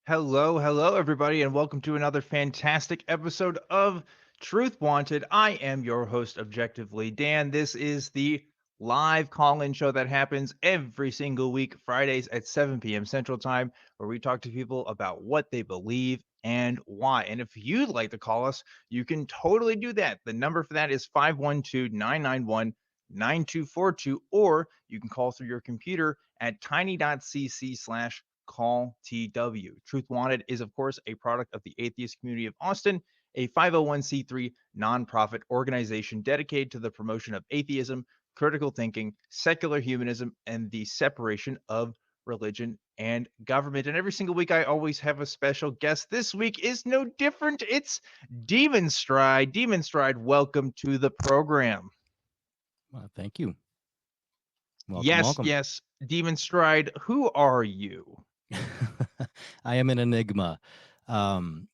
Hello, everybody, and welcome to another fantastic episode of Truth Wanted. I am your host, Objectively Dan. This is the live call in show that happens every single week, Fridays at 7 p.m. Central Time, where we talk to people about what they believe and why. And if you'd like to call us, you can totally do that. The number for that is 512-991-9242, or you can call through your computer at tiny.cc/ call TW. Truth Wanted is, of course, a product of the atheist community of Austin, a 501c3 nonprofit organization dedicated to the promotion of atheism, critical thinking, secular humanism, and the separation of religion and government. And every single week, I always have a special guest. This week is no different. It's Demonstryde. Demonstryde, welcome to the program. Well, thank you. Welcome, Yes, welcome. yes, Demonstryde, who are you? I am an enigma. Um,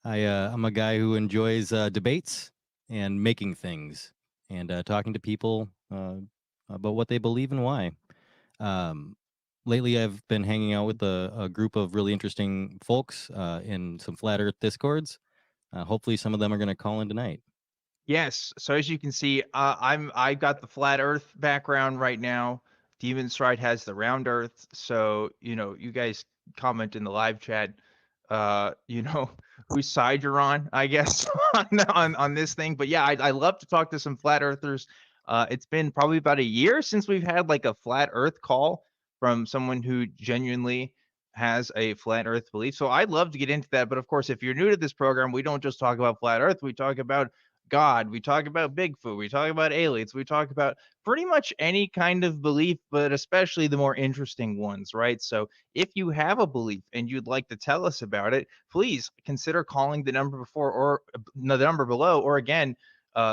I'm a guy who enjoys debates and making things and talking to people about what they believe and why. Um, Lately, I've been hanging out with a group of really interesting folks in some flat Earth discords. Hopefully, some of them are going to call in tonight. Yes. So as you can see, I've got the flat Earth background right now. Demon Stride has the round Earth. So you guys comment in the live chat. Whose side you're on, I guess, on this thing. But yeah, I love to talk to some flat Earthers. It's been probably about a year since we've had like a flat Earth call from someone who genuinely has a flat Earth belief. So I'd love to get into that. But of course, if you're new to this program, we don't just talk about flat Earth. We talk about God, we talk about Bigfoot, we talk about aliens, we talk about pretty much any kind of belief, but especially the more interesting ones, right? So if you have a belief and you'd like to tell us about it, please consider calling the number before or no, the number below, or again,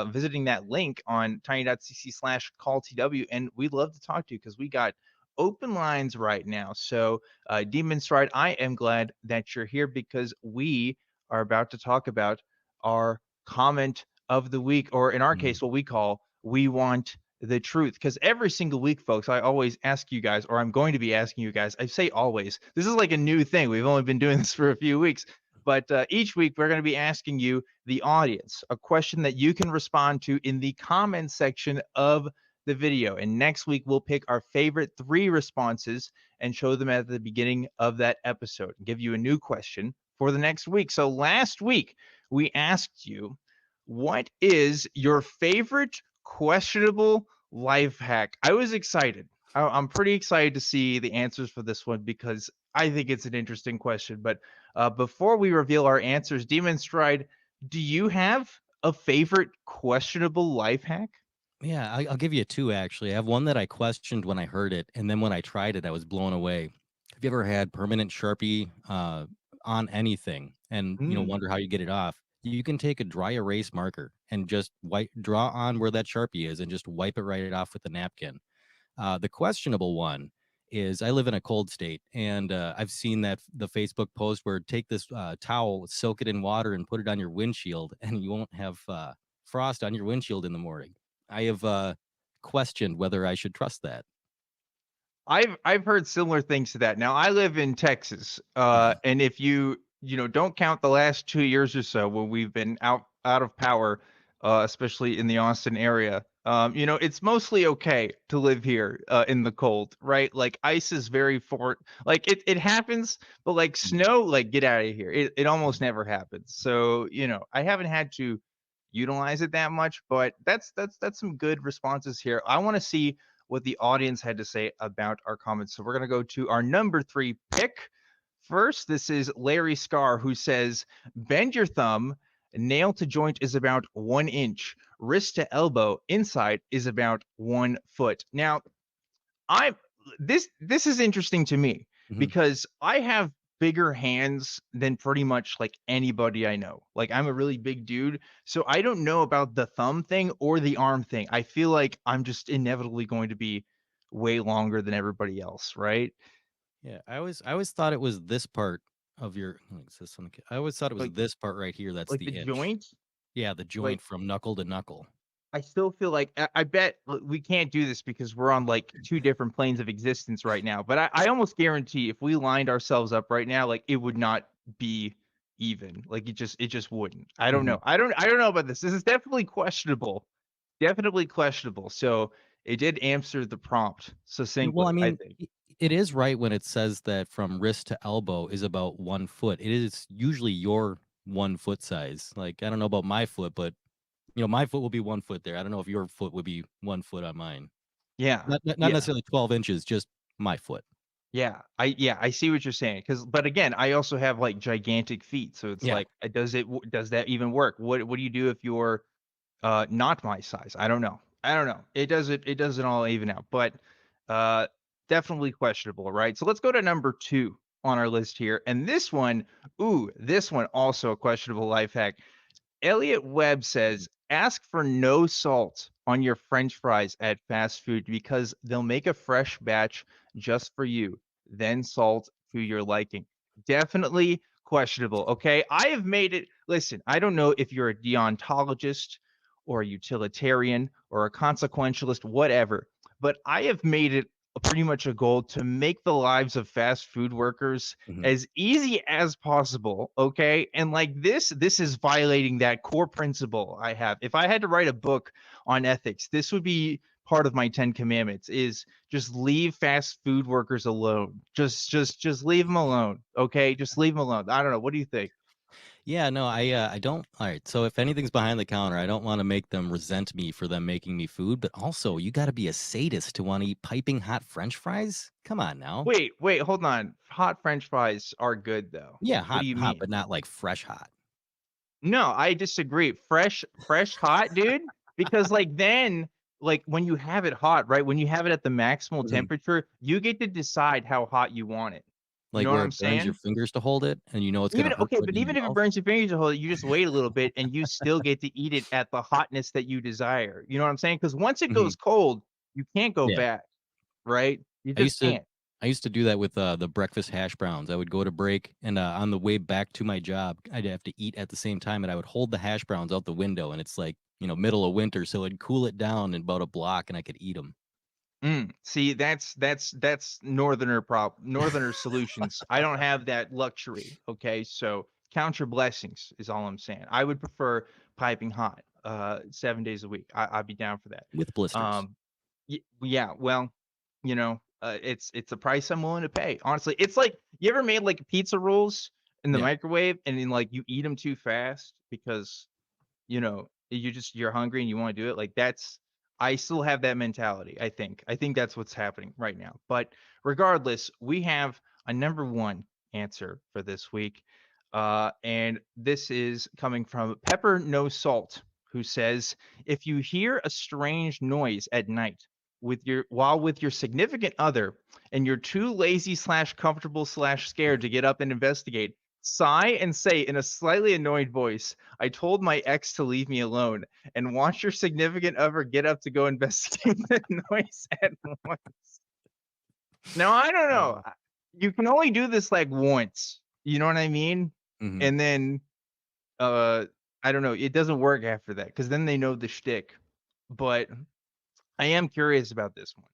visiting that link on tiny.cc/call TW. And we'd love to talk to you because we got open lines right now. So, Demon Stride, I am glad that you're here because we are about to talk about our comment of the week, or in our Mm. case, what we call We Want the Truth. Because every single week, folks, I always ask you guys, or I'm going to be asking you guys, I say always, this is like a new thing. We've only been doing this for a few weeks. But each week, we're going to be asking you, the audience, a question that you can respond to in the comments section of the video. And next week, we'll pick our favorite 3 responses and show them at the beginning of that episode and give you a new question for the next week. So last week, we asked you, what is your favorite questionable life hack? I was excited. I'm pretty excited to see the answers for this one because I think it's an interesting question. But before we reveal our answers, Demon Stride, do you have a favorite questionable life hack? Yeah, I'll give you two actually. I have one that I questioned when I heard it, and then when I tried it, I was blown away. Have you ever had permanent Sharpie on anything and Mm. wonder how you get it off? You can take a dry erase marker and just draw on where that Sharpie is and just wipe it right off with a napkin. The questionable one is I live in a cold state, and I've seen that the Facebook post where take this towel, soak it in water, and put it on your windshield, and you won't have frost on your windshield in the morning. I have questioned whether I should trust that. I've heard similar things to that. Now I live in Texas, and if don't count the last 2 years or so when we've been out of power, especially in the Austin area, it's mostly okay to live here in the cold, right? Like ice is very for like it happens, but like Mhm. snow, like get out of here. It almost never happens. So I haven't had to utilize it that much, but that's some good responses here. I want to see what the audience had to say about our comments. So we're going to go to our number 3 pick. First, this is Larry Scar, who says, bend your thumb, nail to joint is about 1 inch, wrist to elbow inside is about 1 foot. Now, I this is interesting to me Mhm. because I have bigger hands than pretty much like anybody I know. Like I'm a really big dude, so I don't know about the thumb thing or the arm thing. I feel like I'm just inevitably going to be way longer than everybody else, right? Yeah, I always thought it was this part of your. Like, is this on I always thought it was Like this part right here. That's like the the inch. joint, Yeah, the like joint from knuckle to knuckle. I still feel like I bet we can't do this because we're on like two different planes of existence right now. But I almost guarantee if we lined ourselves up right now, like it would not be even. Like it just wouldn't. I don't Mhm. know. I don't know about this. This is definitely questionable. Definitely questionable. So it did answer the prompt Well, I succinctly, I mean, think. it is right when it says that from wrist to elbow is about 1 foot. It is usually your 1 foot size. Like, I don't know about my foot, but, my foot will be 1 foot there. I don't know if your foot would be 1 foot on mine. Yeah. Not Yeah. necessarily 12 inches, just my foot. Yeah, I see what you're saying. Cause but again, I also have, like, gigantic feet, so it's Yeah. like, does that even work? What do you do if you're, not my size? I don't know. I don't know. It doesn't all even out, but, uh, definitely questionable, right? So let's go to number 2 on our list here, and this one also a questionable life hack. Elliot Webb says, ask for no salt on your French fries at fast food because they'll make a fresh batch just for you, then salt to your liking. Definitely questionable. Okay. I have made it. Listen, I don't know if you're a deontologist or a utilitarian or a consequentialist, whatever, but I have made it pretty much a goal to make the lives of fast food workers Mhm. as easy as possible, okay? And like this is violating that core principle I have. If I had to write a book on ethics, this would be part of my 10 commandments is just leave fast food workers alone. Just leave them alone, okay? Just leave them alone. I don't know. What do you think? Yeah, no, I don't. All right. So if anything's behind the counter, I don't want to make them resent me for them making me food, but also you got to be a sadist to want to eat piping hot French fries. Come on now. Wait, hold on. Hot French fries are good though. Yeah, What do hot, you hot, mean? but not like fresh hot. No, I disagree. Fresh hot, dude, because, like, then, like, when you have it hot, right, when you have it at the maximal Mhm. temperature, you get to decide how hot you want it. You Like know what where I'm it burns your saying? fingers to hold it, and you know it's gonna Even hurt okay, putting but it in your even if it mouth. burns your fingers to hold it, you just wait a little bit and you still get to eat it at the hotness that you desire. You know what I'm saying? Because once it Mhm. goes cold, you can't go Yeah. back, right? You I just used to can't. I used to do that with, the breakfast hash browns. I would go to break, and, on the way back to my job, I'd have to eat at the same time, and I would hold the hash browns out the window, and it's like, middle of winter, so it'd cool it down in about a block, and I could eat them. See, that's northerner solutions. I don't have that luxury, okay? So count your blessings is all I'm saying. I would prefer piping hot, 7 days a week. I'd be down for that. With blisters. Um, yeah, well, it's a price I'm willing to pay. Honestly, it's like you ever made like pizza rolls in the Yeah. microwave and then like you eat them too fast because you're hungry and you wanna do it, like, that's I still have that mentality, I think. I think that's what's happening right now, but regardless, we have a number 1 answer for this week, and this is coming from Pepper No Salt, who says, "If you hear a strange noise at night with your significant other and you're too lazy/comfortable/scared to get up and investigate, sigh and say in a slightly annoyed voice, 'I told my ex to leave me alone,' and watch your significant other get up to go investigate the noise at once." Now, I don't know. Uh, You can only do this, like, once, you know what I mean? mhm. And then, uh, I don't know, it doesn't work after that because then they know the shtick. But I am curious about this one.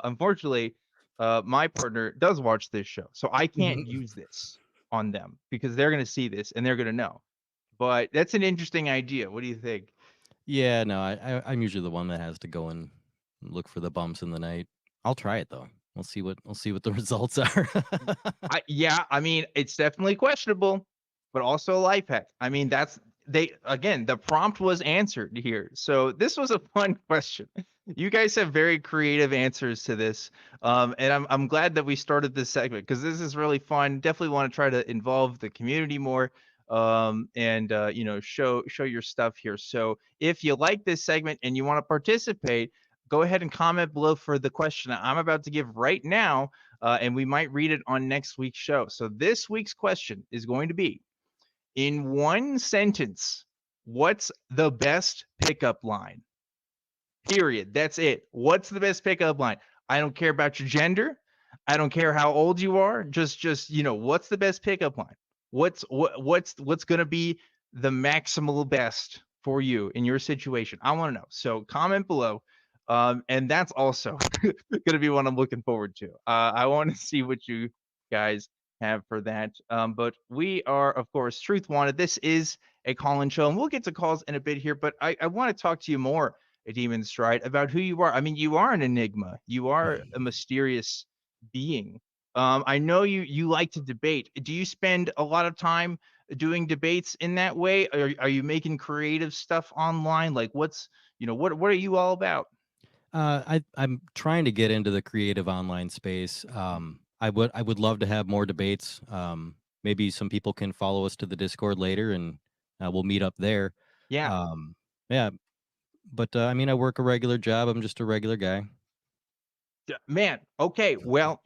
Unfortunately, my partner does watch this show, so I can't Mhm. use this on them because they're gonna see this and they're gonna know. But that's an interesting idea. What do you think? Yeah, no, I'm usually the one that has to go and look for the bumps in the night. I'll try it though. We'll see what the results are. I mean, it's definitely questionable, but also a life hack. I mean, that's they again, the prompt was answered here. So this was a fun question. You guys have very creative answers to this. And I'm glad that we started this segment because this is really fun. Definitely want to try to involve the community more. And show your stuff here. So if you like this segment and you want to participate, go ahead and comment below for the question I'm about to give right now, and we might read it on next week's show. So this week's question is going to be: in one sentence, what's the best pickup line? Period. That's it. What's the best pickup line? I don't care about your gender. I don't care how old you are. Just what's the best pickup line? What's going to be the maximal best for you in your situation? I want to know. So comment below. And that's also going to be what I'm looking forward to. I want to see what you guys have for that. But we are, of course, Truth Wanted. This is a call-in show, and we'll get to calls in a bit here. But I want to talk to you more, Demonstride, about who you are. I mean, you are an enigma. You are a mysterious being. I know you like to debate. Do you spend a lot of time doing debates in that way? Are you making creative stuff online? Like, what's what are you all about? I'm trying to get into the creative online space. I would love to have more debates. Maybe some people can follow us to the Discord later, and we'll meet up there. Yeah. Um, yeah, but I mean, I work a regular job. I'm just a regular guy. Man, okay. Well,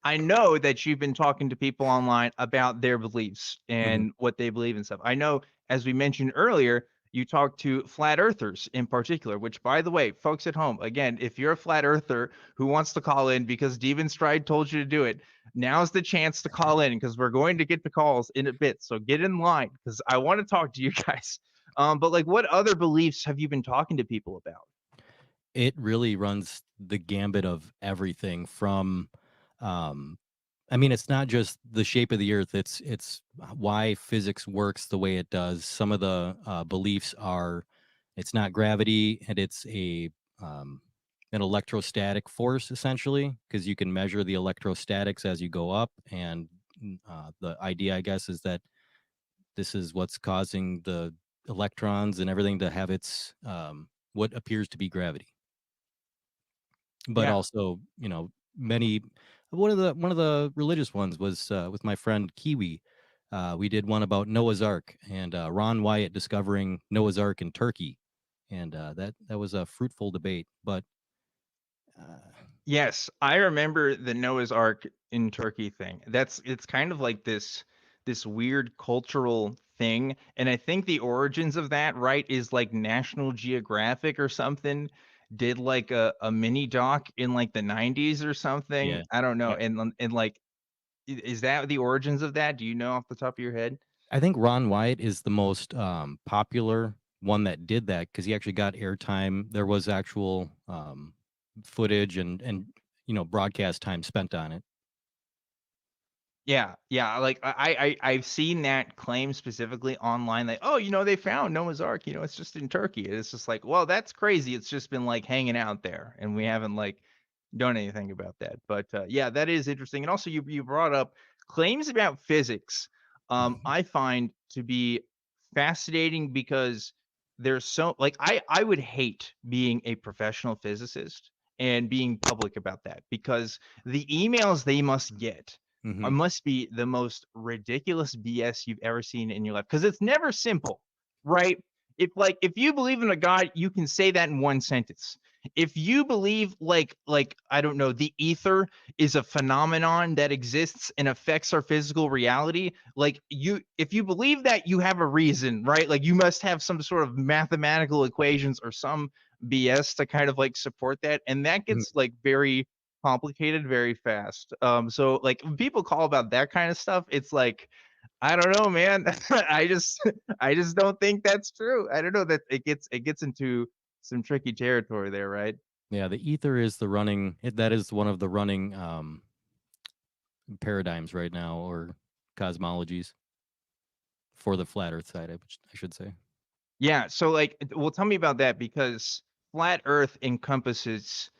I know that you've been talking to people online about their beliefs Mhm. and what they believe and stuff. I know, as we mentioned earlier, you talked to flat earthers in particular, which, by the way, folks at home, again, if you're a flat earther who wants to call in because Demon Stride told you to do it, now's the chance to call in because we're going to get the calls in a bit. So get in line because I want to talk to you guys. But like, what other beliefs have you been talking to people about? It really runs the gambit of everything from, um, I mean, it's not just the shape of the earth. It's why physics works the way it does. Some of the beliefs are, it's not gravity, and it's um, an electrostatic force essentially, because you can measure the electrostatics as you go up. And the idea, I guess, is that this is what's causing the electrons and everything to have its what appears to be gravity. But Yeah. also, many one of the religious ones was, with my friend Kiwee. We did one about Noah's Ark and, Ron Wyatt discovering Noah's Ark in Turkey, and, that was a fruitful debate, but, uh Yes, I remember the Noah's Ark in Turkey thing. It's kind of like this weird cultural thing, and I think the origins of that, right, is like National Geographic or something did like a mini doc in like the 90s or something. yeah. I don't know. Yeah. And like is that the origins of that? Do you know off the top of your head? I think Ron Wyatt is the most, popular one that did that because he actually got airtime. There was actual, footage and, broadcast time spent on it. Yeah, yeah, like, I've seen that claim specifically online, like, "Oh, they found Noah's Ark, it's just in Turkey." And it's just like, "Well, that's crazy, it's just been, like, hanging out there, and we haven't, like, done anything about that." But, yeah, that is interesting, and also you brought up claims about physics, I find to be fascinating because there's so like, I would hate being a professional physicist and being public about that because the emails they must get Mhm. must be the most ridiculous BS you've ever seen in your life because it's never simple, right? If you believe in a God, you can say that in one sentence. If you believe like I don't know, the ether is a phenomenon that exists and affects our physical reality, like if you believe that, you have a reason, right? Like you must have some sort of mathematical equations or some BS to kind of like support that, and that Mhm. gets like very complicated very fast. So like when people call about that kind of stuff, it's like, I don't know, man. I just don't think that's true. I don't know that it gets into some tricky territory there, right? Yeah, the ether is that is one of the running, paradigms right now, or cosmologies for the flat earth side, I should say. Yeah, so like well tell me about that because flat earth encompasses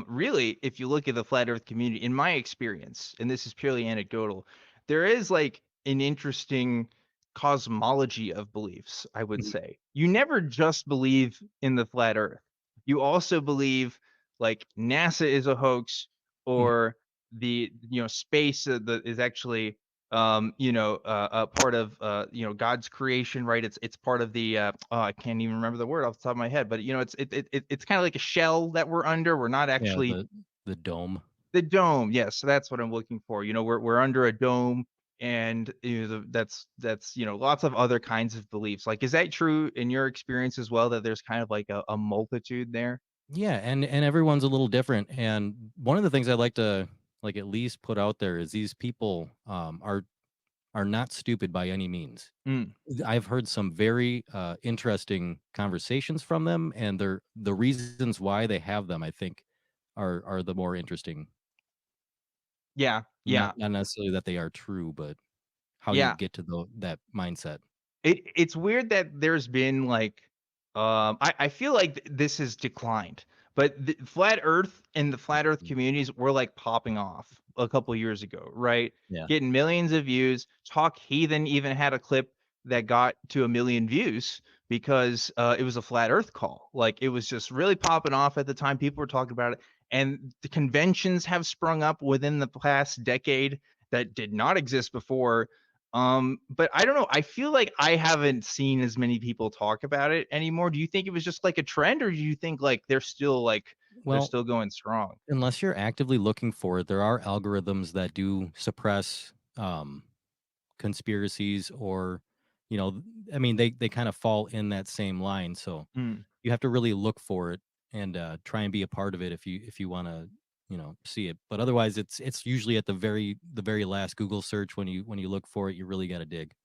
really if you look at the flat earth community in my experience and this is purely anecdotal there is like an interesting cosmology of beliefs I would Mhm. say. You never just believe in the flat earth. You also believe like NASA is a hoax Mhm. or the space is actually a part of God's creation, right? It's part of the I can't even remember the word off the top of my head, but it's kind of like a shell that we're under. We're not Yeah, actually the dome. the dome. Yes, that's what I'm looking for. We're under a dome, and that's lots of other kinds of beliefs. Like, is that true in your experience as well? That there's kind of like a multitude there. Yeah, and everyone's a little different, and one of the things I like to, like, at least put out there is these people, are are not stupid by any means. Mm, I've heard some very interesting conversations from them, and the reasons why they have them, I think, are the more interesting. yeah, yeah, Not necessarily that they are true, but how you yeah. get to that mindset. It's weird that there's been like, I feel like this has declined, but the flat Earth and the flat Earth Mm. communities were like popping off a couple years ago, right? Yeah. Getting millions of views. Talk Heathen even had a clip that got to 1 million views because it was a flat Earth call. Like it was just really popping off at the time. People were talking about it, and the conventions have sprung up within the past decade that did not exist before. But I don't know. I feel like I haven't seen as many people talk about it anymore. Do you think it was just like a trend, or do you think like they're Well, still going strong? unless you're actively looking for it, there are algorithms that do suppress conspiracies, or I mean, they kind of fall in that same line. So Mm. you have to really look for it and try and be a part of it if you want to see it. But otherwise, it's usually at the very last Google search. When you look for it, you really got to dig.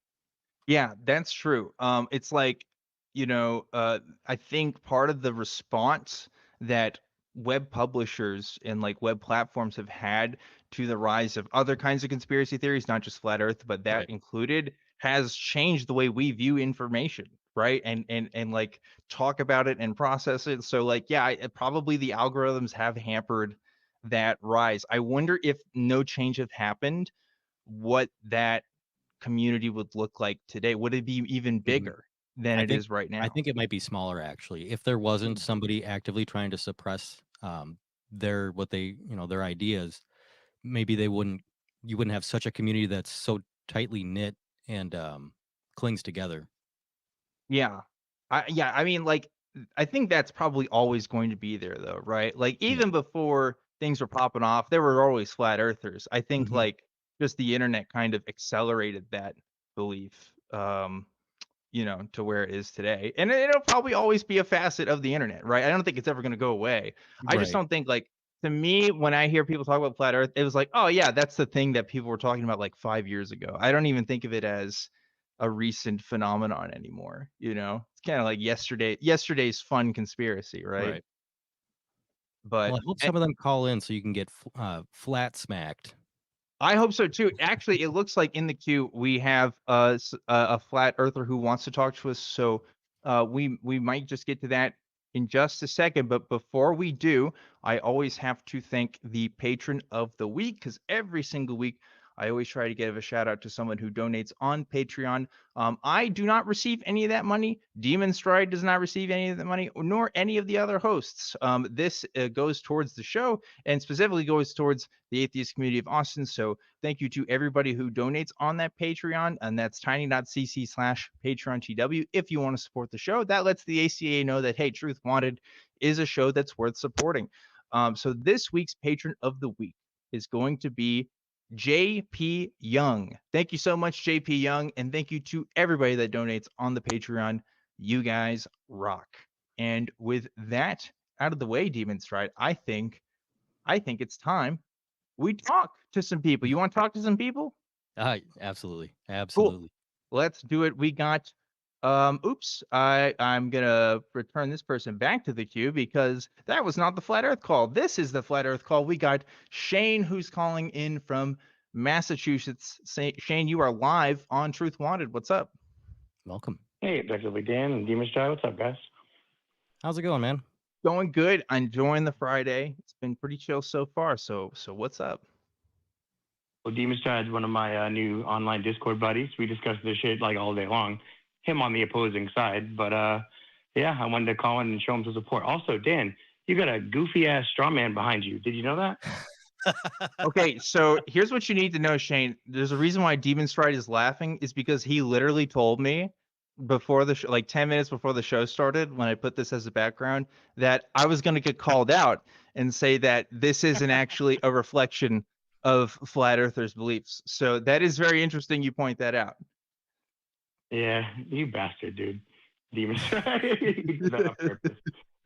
Yeah, that's true. It's like, you know, I think part of the response that web publishers and like web platforms have had to the rise of other kinds of conspiracy theories, not just flat Earth, but that Right. included, has changed the way we view information, right? And like talk about it and process it. So like, yeah, probably the algorithms have hampered that rise. I wonder if no change had happened, what that community would look like today? Would it be even Mhm. bigger than I it think is right I now? think it might be smaller, actually. If there wasn't Mm. somebody actively trying to suppress their what they their ideas, maybe they wouldn't you wouldn't have such a community that's so tightly knit and clings together. Yeah. I mean, like, I think that's probably always going to be there though, right? Like, Yeah. even before things were popping off, there were always flat earthers. I think, Mhm. like, just the internet kind of accelerated that belief, to where it is today. And it'll probably always be a facet of the internet, right? I don't think it's ever gonna go away. I just Right. don't think, like, to me, when I hear people talk about flat earth, it was like, "Oh, yeah, that's the thing that people were talking about, like, 5 years ago." I don't even think of it as a recent phenomenon anymore, you know? It's kinda like yesterday's fun conspiracy, right? Right. Well, But I hope some of them call in so you can get flat smacked. I hope so too. Actually, it looks like in the queue we have a flat earther who wants to talk to us. So we might just get to that in just a second. But before we do, I always have to thank the patron of the week, because every single week I always try to give a shout out to someone who donates on Patreon. I do not receive any of that money. Demonstryde does not receive any of the money, nor any of the other hosts. This goes towards the show, and specifically goes towards the atheist community of Austin. So thank you to everybody who donates on that Patreon, and that's tiny.cc/PatreonTW. If you want to support the show, that lets the ACA know that, hey, Truth Wanted is a show that's worth supporting. So this week's patron of the week is going to be JP Young. Thank you so much, JP Young, and thank you to everybody that donates on the Patreon. You guys rock. And with that out of the way, Demon Stride, I think it's time we talk to some people. You want to talk to some people? Absolutely, Cool. absolutely. Let's do it. We got oops, I'm gonna return this person back to the queue because that was not the flat earth call. This is the flat earth call. We got Shane, who's calling in from Massachusetts. Shane, you are live on Truth Wanted. What's up? Welcome. Hey, WWTT and Demonstryde. What's up, guys? How's it going, man? Going good. Enjoying the Friday. It's been pretty chill so far. So what's up? Well, Demonstryde is one of my new online Discord buddies. We discuss this shit like all day long. Him on the opposing side, but yeah, I wanted to call in and show him some support. Also, Dan, you got a goofy ass straw man behind you. Did you know that? Okay, so here's what you need to know, Shane. There's a reason why Demon Stride is laughing is because he literally told me before the show, like 10 minutes before the show started, when I put this as a background, that I was going to get called out and say that this isn't actually a reflection of flat earthers' beliefs. So that is very interesting you point that out. Yeah, you bastard, dude. Demonstryde. He did that on purpose.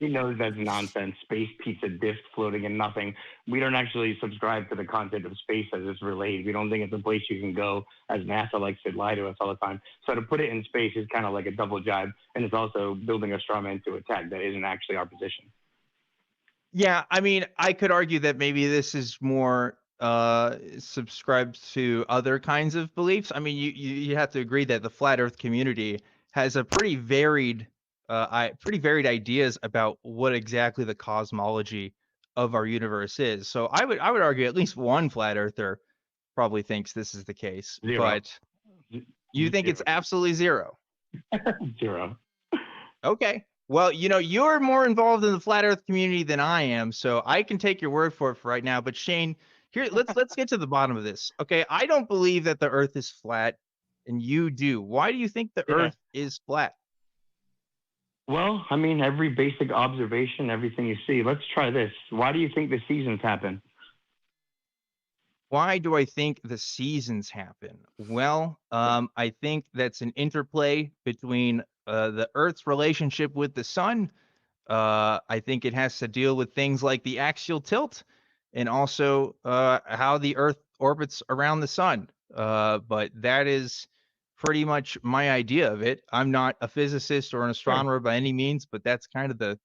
He knows that's nonsense. Space pizza disc floating in nothing. We don't actually subscribe to the content of space as it's relayed. We don't think it's a place you can go, as NASA likes to lie to us all the time. So to put it in space is kind of like a double jibe, and it's also building a straw man to attack that isn't actually our position. Yeah, I mean, I could argue that maybe this is more subscribed to other kinds of beliefs. I mean, you have to agree that the flat Earth community has a pretty varied ideas about what exactly the cosmology of our universe is. So I would argue at least one flat earther probably thinks this is the case. Zero. But you think it's absolutely zero. Zero. Okay. Well, you're more involved in the flat Earth community than I am, so I can take your word for it for right now. But Shane, here, let's get to the bottom of this. Okay, I don't believe that the Earth is flat, and you do. Why do you think the Earth is flat? Well, I mean, every basic observation, everything you see. Let's try this. Why do you think the seasons happen? Why do I think the seasons happen? Well, I think that's an interplay between the Earth's relationship with the sun. I think it has to deal with things like the axial tilt and also how the Earth orbits around the sun. But that is pretty much my idea of it. I'm not a physicist or an astronomer by any means, but that's kind of the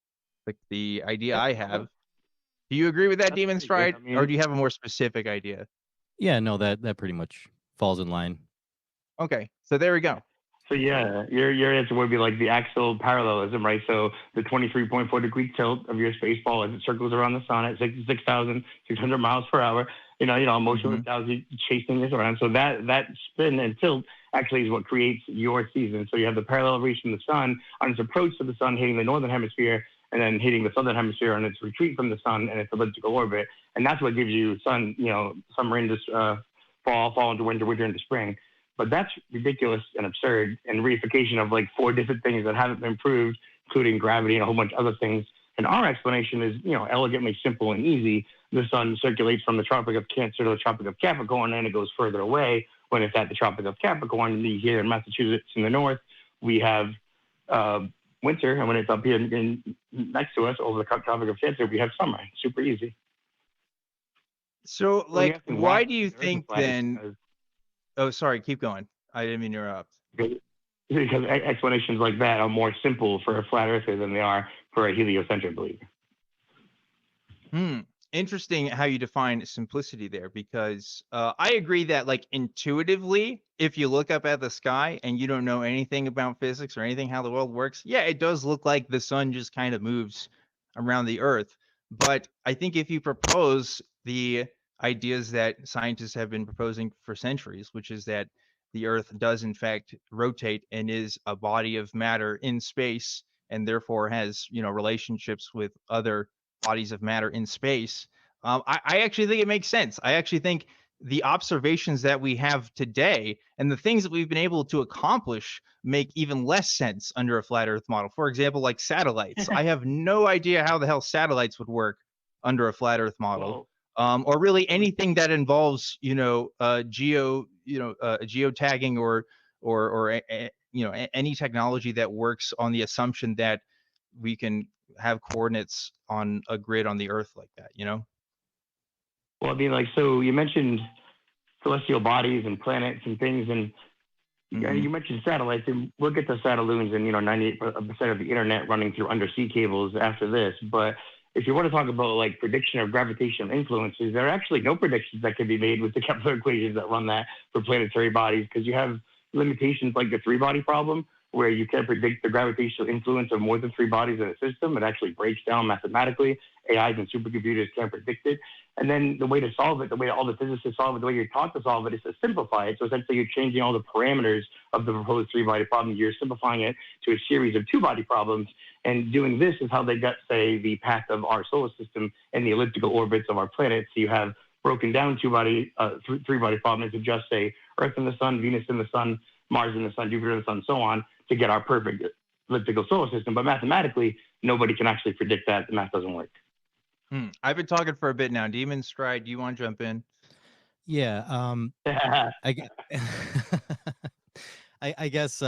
idea I have. Do you agree with that, Demonstryde, or do you have a more specific idea? Yeah, no, that pretty much falls in line. Okay, so there we go. So yeah, your answer would be like the axial parallelism, right? So the 23.4 degree tilt of your space ball as it circles around the sun at 66,600 miles per hour. Motion without chasing this around. So that spin and tilt actually is what creates your season. So you have the parallel race from the sun on its approach to the sun, hitting the northern hemisphere, and then hitting the southern hemisphere on its retreat from the sun and its elliptical orbit. And that's what gives you summer into fall into winter into spring. But that's ridiculous and absurd and reification of like 4 different things that haven't been proved, including gravity and a whole bunch of other things. And our explanation is, elegantly simple and easy. The sun circulates from the Tropic of Cancer to the Tropic of Capricorn, and it goes further away. When it's at the Tropic of Capricorn, here in Massachusetts in the north, we have winter, and when it's up here next to us over the Tropic of Cancer, we have summer. Super easy. So, why do you think then? Oh, sorry, keep going. I didn't mean to interrupt. Because explanations like that are more simple for a flat earther than they are for a heliocentric believer. Interesting how you define simplicity there, because I agree that intuitively, if you look up at the sky and you don't know anything about physics or anything how the world works, yeah, it does look like the sun just kind of moves around the Earth. But I think if you propose the ideas that scientists have been proposing for centuries, which is that the Earth does in fact rotate and is a body of matter in space, and therefore has relationships with other bodies of matter in space. I actually think it makes sense. I actually think the observations that we have today and the things that we've been able to accomplish make even less sense under a flat Earth model. For example, like satellites. I have no idea how the hell satellites would work under a flat Earth model. Or really anything that involves, geotagging or any technology that works on the assumption that we can have coordinates on a grid on the Earth like that, Well, I mean, so you mentioned celestial bodies and planets and things, and you mentioned satellites, and we'll get to satelloons and 98% of the internet running through undersea cables after this. But if you want to talk about prediction of gravitational influences, there are actually no predictions that can be made with the Kepler equations that run that for planetary bodies, because you have limitations like the 3-body problem, where you can't predict the gravitational influence of more than 3 bodies in a system. It actually breaks down mathematically. AIs and supercomputers can't predict it. And then the way to solve it, the way all the physicists solve it, the way you're taught to solve it is to simplify it. So essentially you're changing all the parameters of the proposed 3-body problem. You're simplifying it to a series of 2-body problems. And doing this is how they got, say, the path of our solar system and the elliptical orbits of our planets. So you have broken down 3-body problems into just, say, Earth and the Sun, Venus and the Sun, Mars and the Sun, Jupiter and the Sun, so on, to get our perfect elliptical solar system. But mathematically, nobody can actually predict that. The math doesn't work. I've been talking for a bit now. Demonstryde, do you want to jump in? Yeah. I guess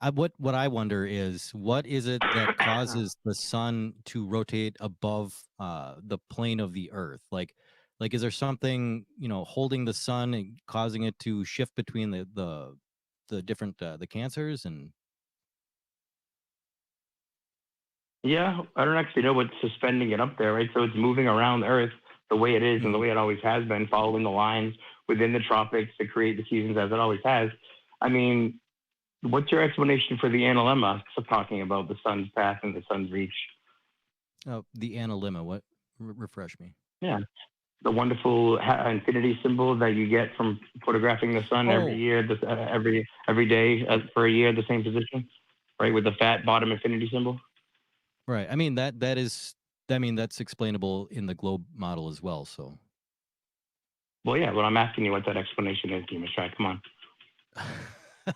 What I wonder is, what is it that causes the sun to rotate above the plane of the Earth? Like is there something, holding the sun and causing it to shift between the different the cancers? And Yeah, I don't actually know what's suspending it up there, right? So it's moving around the Earth the way it is and the way it always has been, following the lines within the tropics to create the seasons as it always has. I mean, what's your explanation for the analemma talking about the sun's path and the sun's reach? oh, the analemma. What? Refresh me. Yeah, the wonderful infinity symbol that you get from photographing the sun every Oh, year, every day for a year, the same position, right, with the fat bottom infinity symbol. right. I mean that is. I mean that's explainable in the globe model as well. So. Well, yeah. Well, I'm asking you what that explanation is, Demonstryde. Come on.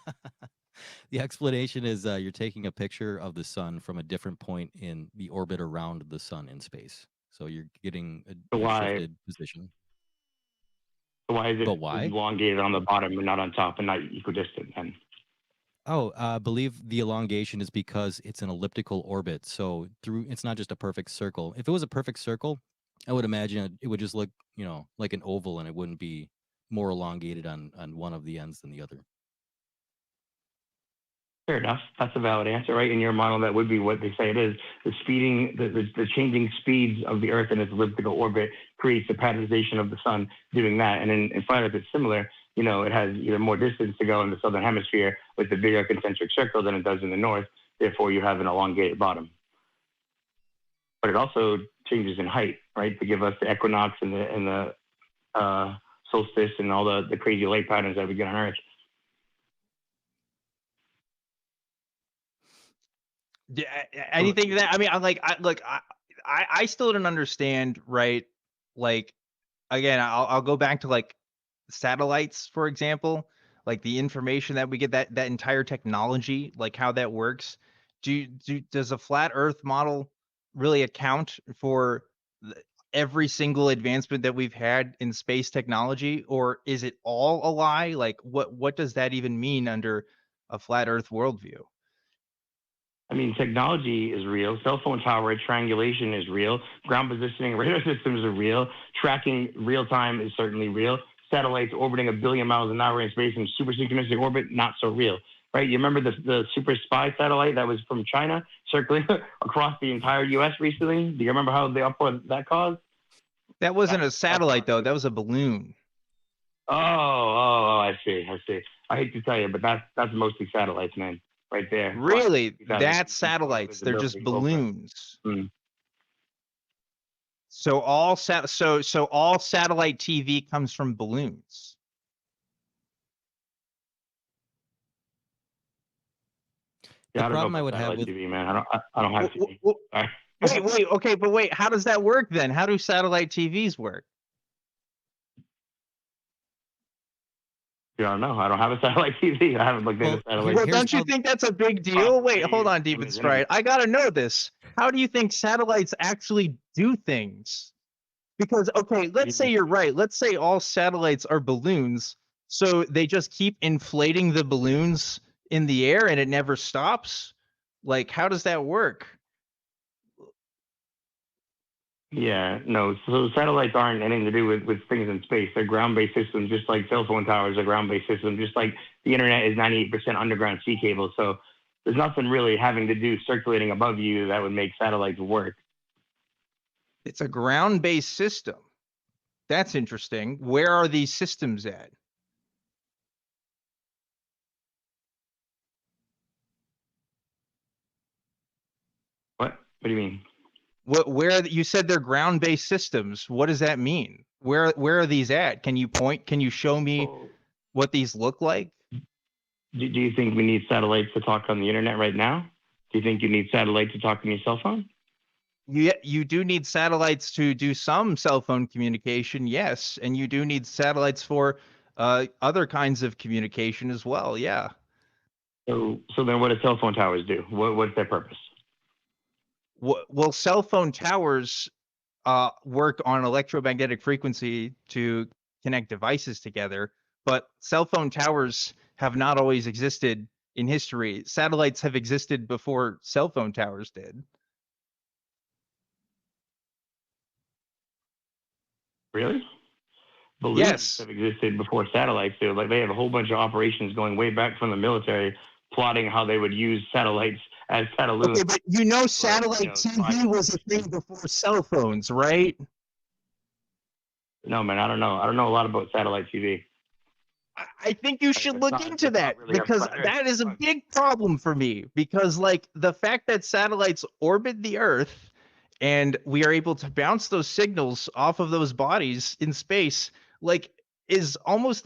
The explanation is you're taking a picture of the sun from a different point in the orbit around the sun in space. So you're getting So a why shifted position. why is But it why? elongated on the bottom and not on top and not equidistant? And Oh, I believe the elongation is because it's an elliptical orbit. So it's not just a perfect circle. If it was a perfect circle, I would imagine it would just look, like an oval, and it wouldn't be more elongated on one of the ends than the other. fair enough. That's a valid answer, right? In your model, that would be what they say it is. The changing speeds of the Earth in its elliptical orbit creates the patternization of the sun doing that. And in flat Earth, it's similar. It has either more distance to go in the southern hemisphere with the bigger concentric circle than it does in the north. Therefore, you have an elongated bottom. But it also changes in height, right, to give us the equinox and the solstice and all the crazy light patterns that we get on Earth. Yeah, anything that I mean, I still don't understand, right? Like, again, I'll go back to like satellites, for example, like the information that we get, that entire technology, like how that works. Does a flat Earth model really account for every single advancement that we've had in space technology, or is it all a lie? Like, what does that even mean under a flat Earth worldview? I mean, technology is real. Cell phone tower triangulation is real. Ground positioning radar systems are real. Tracking real time is certainly real. Satellites orbiting 1 billion miles an hour in space in super synchronistic orbit, not so real. Right? You remember the Super Spy satellite that was from China circling across the entire U.S. recently? Do you remember how the uproar that caused? That wasn't a That's satellite, though. not. That was a balloon. Oh, I see. I hate to tell you, but that's mostly satellites, man. Right there. Really? That That's satellites. They're just visibility over. balloons. Mm. So all satellite TV comes from balloons. The Yeah, I don't know problem I about would have satellite with TV, man. I don't have TV. Sorry. Wait. Okay, but wait. How does that work then? How do satellite TVs work? Yeah, I don't know. I don't have a satellite TV. I haven't looked into well, satellite. Well, here's don't you how think that's a big deal? Wait, hold Possibilities on, on the internet. Demonstryde. I gotta know this. How do you think satellites actually do things? Because, okay, let's say you're right. Let's say all satellites are balloons, so they just keep inflating the balloons in the air and it never stops. Like, how does that work? Yeah, no. So satellites aren't anything to do with things in space. They're ground-based systems, just like cell phone towers are ground-based systems, just like the internet is 98% underground sea cable. So there's nothing really having to do circulating above you that would make satellites work. It's a ground-based system. That's interesting. Where are these systems at? What? What do you mean? Where you said they're ground-based systems? What does that mean? Where are these at? Can you point? Can you show me Well, what these look like? do you think we need satellites to talk on the internet right now? Do you think you need satellites to talk on your cell phone? You do need satellites to do some cell phone communication, yes, and you do need satellites for other kinds of communication as well. Yeah. So then what do cell phone towers do? What's their purpose? Well, cell phone towers work on electromagnetic frequency to connect devices together, but cell phone towers have not always existed in history. Satellites have existed before cell phone towers did. Really? Balloons Yes. have existed before satellites do. Like they have a whole bunch of operations going way back from the military, plotting how they would use satellites as satelloons. Okay, but satellite TV was a thing before cell phones, right? No, man, I don't know. I don't know a lot about satellite TV. I think you should look into that, really because that is a big problem for me, because like the fact that satellites orbit the Earth and we are able to bounce those signals off of those bodies in space, like, is almost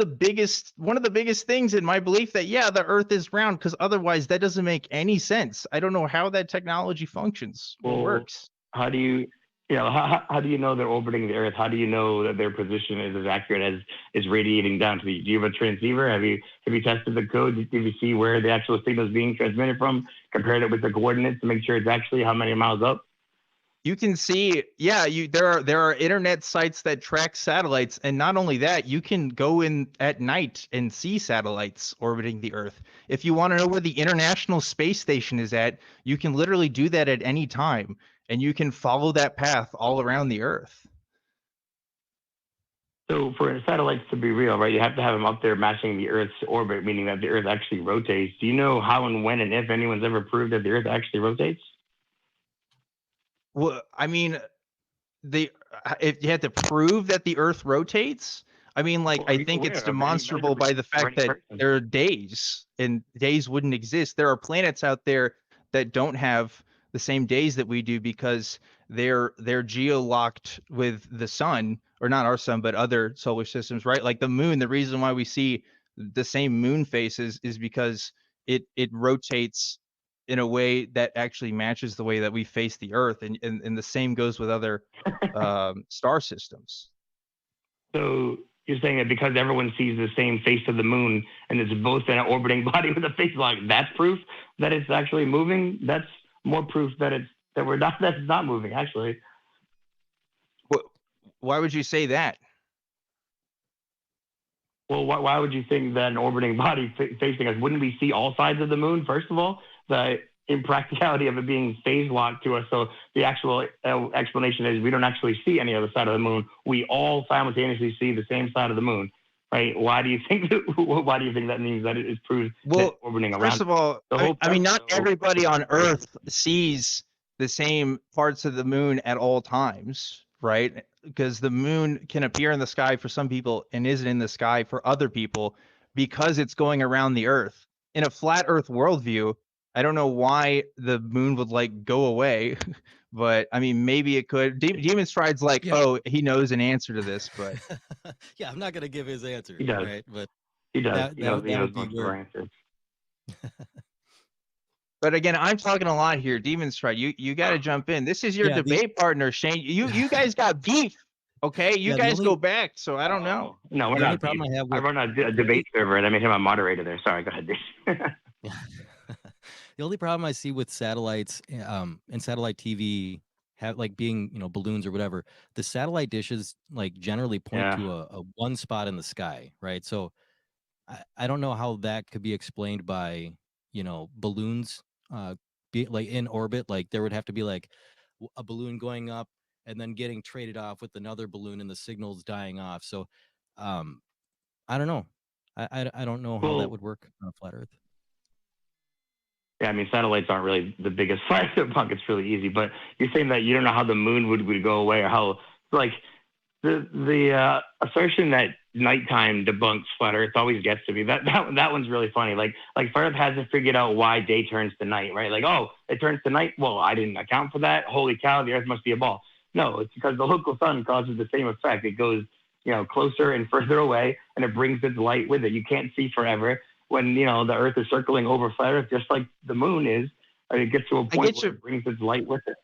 one of the biggest things in my belief that, yeah, the Earth is round, because otherwise that doesn't make any sense. I don't know how that technology functions or works. How do you, how do you know they're orbiting the Earth? How do you know that their position is as accurate as is radiating down to the? Do you have a transceiver? Have you tested the code? Did you see where the actual signal is being transmitted from? Compared it with the coordinates to make sure it's actually how many miles up? You can see, yeah, there are internet sites that track satellites, and not only that, you can go in at night and see satellites orbiting the Earth. If you want to know where the International Space Station is at, you can literally do that at any time, and you can follow that path all around the Earth. So for satellites to be real, right, you have to have them up there matching the Earth's orbit, meaning that the Earth actually rotates. Do you know how and when and if anyone's ever proved that the Earth actually rotates? Well, I mean, if you had to prove that the Earth rotates, I mean, like, I think it's demonstrable by the fact that there are days, and days wouldn't exist. There are planets out there that don't have the same days that we do, because they're geo-locked with the sun, or not our sun, but other solar systems, right? Like the moon. The reason why we see the same moon phases is because it rotates in a way that actually matches the way that we face the Earth, and the same goes with other star systems. So you're saying that because everyone sees the same face of the moon and it's both an orbiting body with a face lock, that's proof that it's actually moving? That's more proof that it's not moving, actually. Why would you say that? Well, why would you think that an orbiting body facing us? Wouldn't we see all sides of the moon, first of all? The impracticality of it being phase locked to us. So the actual explanation is we don't actually see any other side of the moon. We all simultaneously see the same side of the moon, right? Why do you think that means that it proves that orbiting around? First of all, I mean, not everybody on Earth sees the same parts of the moon at all times, right? Because the moon can appear in the sky for some people and isn't in the sky for other people, because it's going around the Earth. In a flat Earth worldview, I don't know why the moon would like go away, but I mean, maybe it could. Demonstryde's like, yeah. Oh, he knows an answer to this, but yeah, I'm not gonna give his answer. He does, right? But he does. That would be weird. But again, I'm talking a lot here. Demonstryde, you got to jump in. This is your debate partner, Shane. You guys got beef, okay? You guys go back, so I don't know. No, we're not. I run a debate server, and I made him a moderator there. Sorry, go ahead, Dave. The only problem I see with satellites and satellite TV like being, balloons or whatever, the satellite dishes like generally point to a one spot in the sky, right? So I don't know how that could be explained by, balloons be like in orbit. Like there would have to be like a balloon going up and then getting traded off with another balloon and the signals dying off. So I don't know. I don't know how that would work on a flat Earth. Yeah, I mean, satellites aren't really the biggest fight to debunk. It's really easy. But you're saying that you don't know how the moon would go away, or how, like, the assertion that nighttime debunks flat Earth always gets to me. That one's really funny. Like Earth hasn't figured out why day turns to night, right? Like, oh, it turns to night. Well, I didn't account for that. Holy cow, the Earth must be a ball. No, it's because the local sun causes the same effect. It goes, closer and further away, and it brings its light with it. You can't see forever. When the Earth is circling over flat Earth, just like the moon is, it gets to a point where it brings its light with it.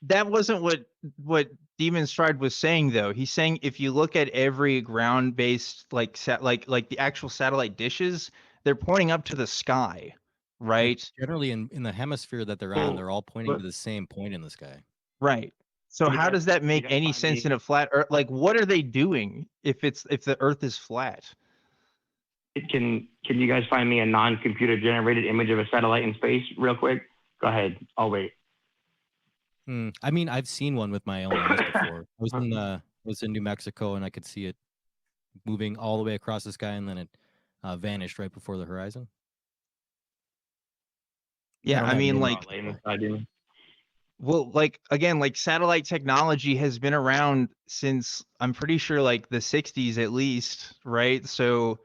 That wasn't what Demonstryde was saying, though. He's saying if you look at every ground-based like the actual satellite dishes, they're pointing up to the sky, right? Like generally, in the hemisphere that they're on, they're all pointing to the same point in the sky. Right. So how does that make any sense in a flat Earth? Like, what are they doing if the Earth is flat? Can you guys find me a non-computer generated image of a satellite in space real quick? Go ahead. I'll wait. I mean, I've seen one with my own eyes before. I was in New Mexico, and I could see it moving all the way across the sky, and then it vanished right before the horizon. Yeah, I mean, like, well, like, again, like, satellite technology has been around since, I'm pretty sure, like, the 60s at least, right? So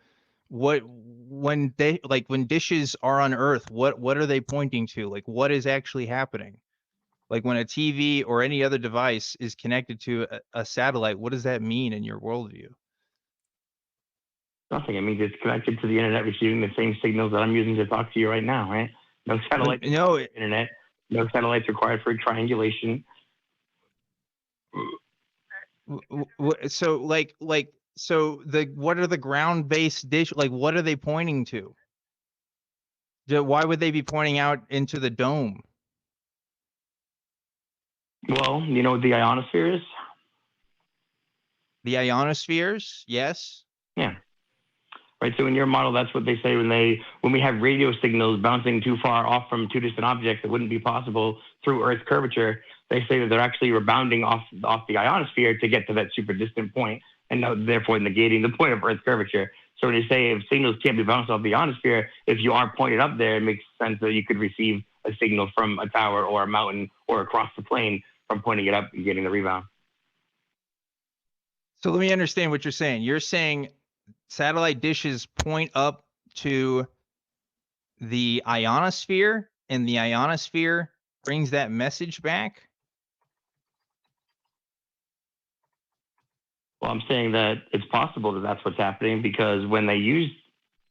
when dishes are on Earth, what are they pointing to? Like, what is actually happening? Like, when a TV or any other device is connected to a satellite, what does that mean in your worldview? Nothing. I mean, it's connected to the internet, receiving the same signals that I'm using to talk to you right now, right? No satellite. No, internet. No satellites required for triangulation. so what are the ground-based dish? Like, what are they pointing to? Why would they be pointing out into the dome? Well, you know what the ionosphere is? The ionospheres, yes. Yeah. Right. So in your model, that's what they say when we have radio signals bouncing too far off from two distant objects that wouldn't be possible through Earth's curvature. They say that they're actually rebounding off the ionosphere to get to that super distant point, and therefore negating the point of Earth's curvature. So when they say if signals can't be bounced off the ionosphere, if you are pointed up there, it makes sense that you could receive a signal from a tower or a mountain or across the plane from pointing it up and getting the rebound. So let me understand what you're saying. You're saying satellite dishes point up to the ionosphere, and the ionosphere brings that message back? Well, I'm saying that it's possible that that's what's happening, because when they use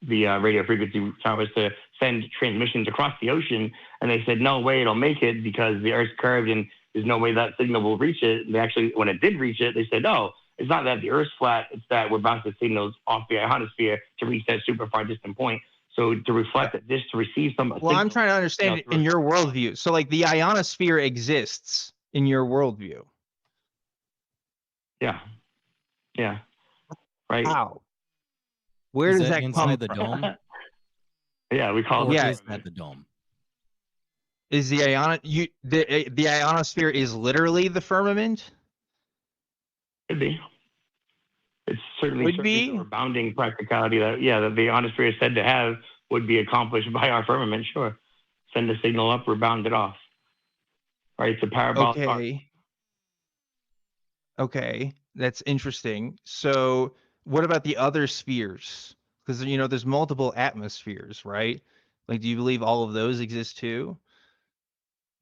the radio frequency towers to send transmissions across the ocean, and they said, no way it'll make it because the Earth's curved and there's no way that signal will reach it. They actually, when it did reach it, they said, no, it's not that the Earth's flat, it's that we're bouncing signals off the ionosphere to reach that super far distant point. So to reflect that, to receive some. Well, I'm trying to understand it in your worldview. So, like, the ionosphere exists in your worldview. Yeah. Yeah. Right. How? Where does that come inside the dome? Yeah, we call it. Yeah, inside the dome. Is the the ionosphere is literally the firmament? Could be. It's certainly the rebounding practicality that the ionosphere is said to have would be accomplished by our firmament. Sure, send a signal up, rebound it off. Right, it's a parabolic. Okay, that's interesting. So, what about the other spheres? Because there's multiple atmospheres, right? Like, do you believe all of those exist too?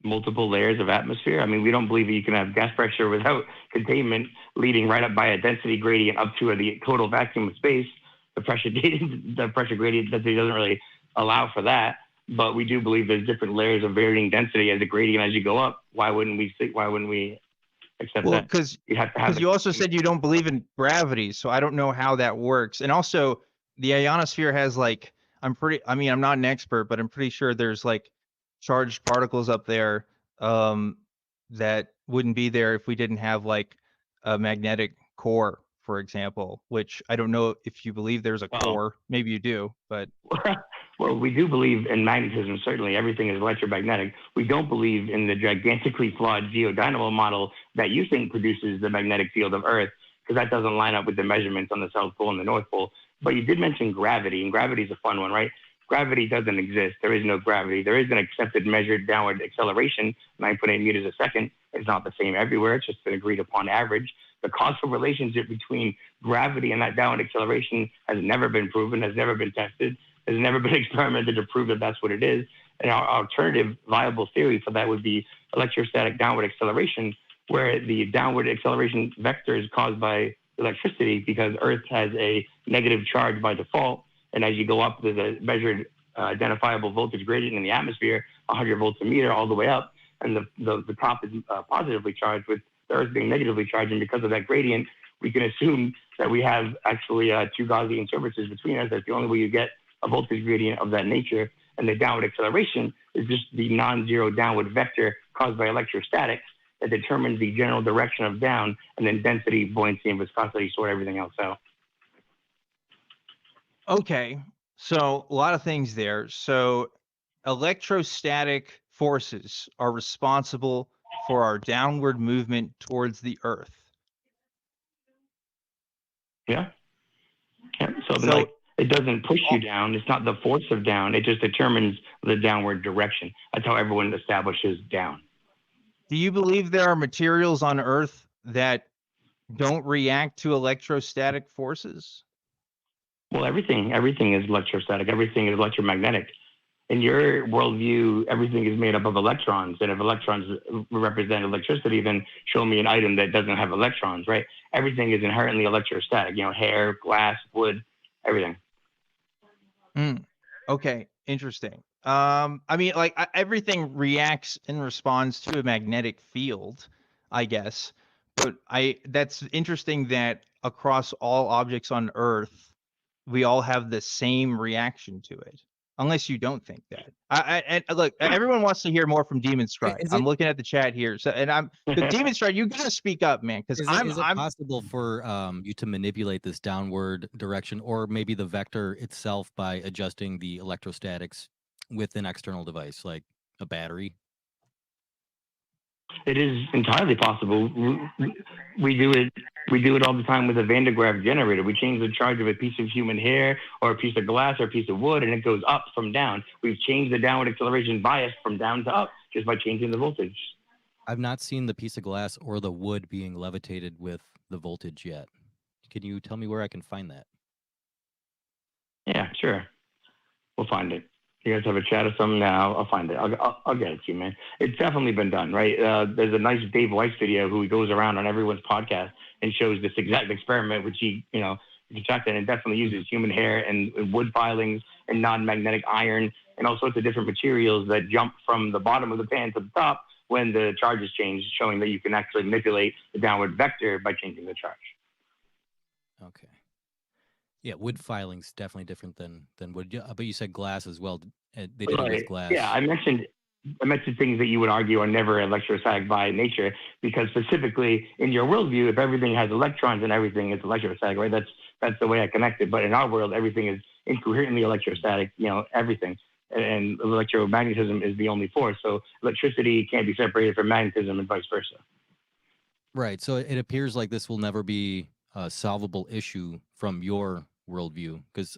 Multiple layers of atmosphere. I mean, we don't believe that you can have gas pressure without containment, leading right up by a density gradient up to the total vacuum of space. The pressure gradient density doesn't really allow for that, but we do believe there's different layers of varying density as a gradient as you go up. Why wouldn't we accept that? Well, because you also said you don't believe in gravity, so I don't know how that works. And also, the ionosphere has I'm not an expert, but I'm pretty sure there's charged particles up there that wouldn't be there if we didn't have a magnetic core, for example, which I don't know if you believe there's a core. Maybe you do, but well, we do believe in magnetism. Certainly everything is electromagnetic. We don't believe in the gigantically flawed geodynamo model that you think produces the magnetic field of Earth, because that doesn't line up with the measurements on the South Pole and the North Pole. But you did mention gravity, and gravity is a fun one, right? Gravity doesn't exist. There is no gravity. There is an accepted measured downward acceleration, 9.8 meters a second. It's not the same everywhere. It's just an agreed upon average. The causal relationship between gravity and that downward acceleration has never been proven, has never been tested, has never been experimented to prove that that's what it is. And our alternative viable theory for that would be electrostatic downward acceleration, where the downward acceleration vector is caused by electricity because Earth has a negative charge by default. And as you go up, there's a measured identifiable voltage gradient in the atmosphere, 100 volts a meter all the way up. And the top is positively charged, with the Earth being negatively charged. And because of that gradient, we can assume that we have actually two Gaussian surfaces between us. That's the only way you get a voltage gradient of that nature. And the downward acceleration is just the non-zero downward vector caused by electrostatics that determines the general direction of down, and then density, buoyancy, and viscosity sort everything else out. Okay. So a lot of things there. So electrostatic forces are responsible for our downward movement towards the Earth. Yeah. Yeah. So, then, So like, it doesn't push you down. It's not the force of down. It just determines the downward direction. That's how everyone establishes down. do you believe there are materials on Earth that don't react to electrostatic forces? Well, everything is electrostatic. Everything is electromagnetic. In your worldview, everything is made up of electrons. And if electrons represent electricity, then show me an item that doesn't have electrons, right? Everything is inherently electrostatic. You know, hair, glass, wood, everything. Okay, interesting. I mean, like everything reacts and responds to a magnetic field, I guess. But that's interesting that across all objects on Earth, we all have the same reaction to it. Unless you don't think that. And look, everyone wants to hear more from Demonstryde. Is I'm it looking at the chat here. So, and Demonstryde, you gotta speak up, man, because is it possible for you to manipulate this downward direction, or maybe the vector itself, by adjusting the electrostatics with an external device like a battery? It is entirely possible. We do it. We do it all the time with a Van de Graaff generator. We change the charge of a piece of human hair or a piece of glass or a piece of wood, and it goes up from down. We've changed the downward acceleration bias from down to up just by changing the voltage. I've not seen the piece of glass or the wood being levitated with the voltage yet. Can you tell me where I can find that? Yeah, sure. We'll find it. You guys have a chat or something now? I'll find it. I'll get it to you, man. It's definitely been done, right? There's a nice Dave Weiss video who goes around on everyone's podcast and shows this exact experiment, which he, you can check that, and definitely uses human hair and wood filings and non-magnetic iron and all sorts of different materials that jump from the bottom of the pan to the top when the charge is changed, showing that you can actually manipulate the downward vector by changing the charge. Okay. Yeah, wood filing's definitely different than wood. But you said glass as well. They did it with glass. Yeah, I mentioned things that you would argue are never electrostatic by nature, because specifically in your worldview, if everything has electrons and everything is electrostatic, right? That's the way I connect it. But in our world, everything is incoherently electrostatic. Everything, and electromagnetism is the only force. So electricity can't be separated from magnetism, and vice versa. Right. So it appears like this will never be a solvable issue from your worldview, because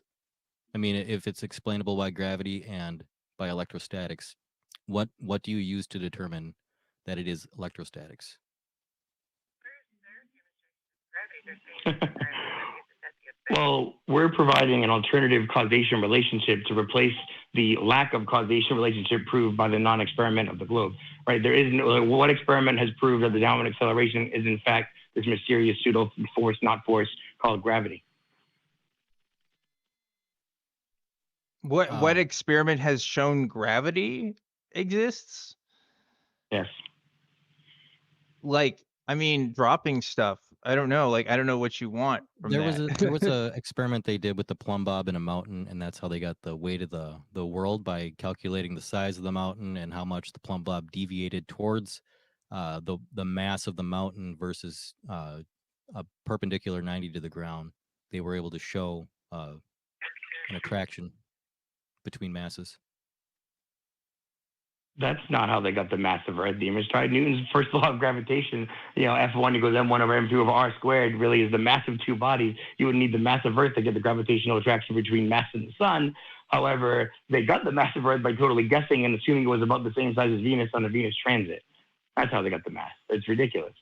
I mean, if it's explainable by gravity and by electrostatics, what do you use to determine that it is electrostatics? Well, we're providing an alternative causation relationship to replace the lack of causation relationship proved by the non-experiment of the globe, right? There is what experiment has proved that the downward acceleration is in fact this mysterious pseudo force, not force, called gravity. What experiment has shown gravity exists? Yes. Like, I mean, dropping stuff. I don't know. Like, I don't know what you want from There that. was a experiment they did with the plumb bob in a mountain, and that's how they got the weight of the world, by calculating the size of the mountain and how much the plumb bob deviated towards the mass of the mountain versus a perpendicular 90 to the ground. They were able to show an attraction between masses. That's not how they got the mass of Earth. Demonstryde Newton's first law of gravitation, F1 equals m1 over m2 over r squared, really is the mass of two bodies. You would need the mass of Earth to get the gravitational attraction between mass and the sun. However, they got the mass of Earth by totally guessing and assuming it was about the same size as Venus on a Venus transit. That's how they got the mass. It's ridiculous.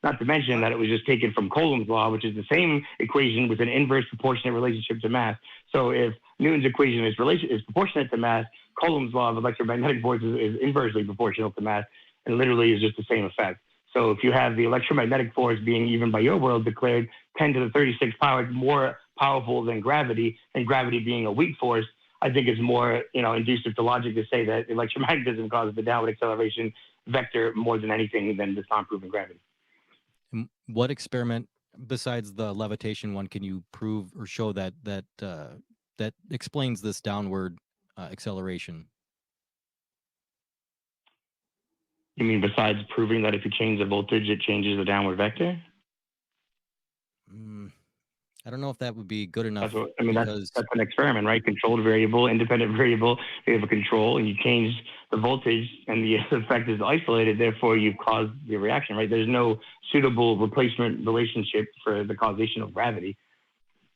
Not to mention that it was just taken from Coulomb's law, which is the same equation with an inverse proportionate relationship to mass. So if Newton's equation is proportionate to mass, Coulomb's law of electromagnetic forces is inversely proportional to mass, and literally is just the same effect. So if you have the electromagnetic force being, even by your world, declared 10 to the 36 power more powerful than gravity, and gravity being a weak force, I think it's more, inducive to logic to say that electromagnetism causes the downward acceleration vector more than anything than this non-proven gravity. What experiment besides the levitation one can you prove or show that explains this downward acceleration? You mean besides proving that if you change the voltage, it changes the downward vector? I don't know if that would be good enough That's what I mean. because That's an experiment, right? Controlled variable, independent variable. You have a control, and you change the voltage, and the effect is isolated. Therefore, you've caused the reaction, right? There's no suitable replacement relationship for the causation of gravity.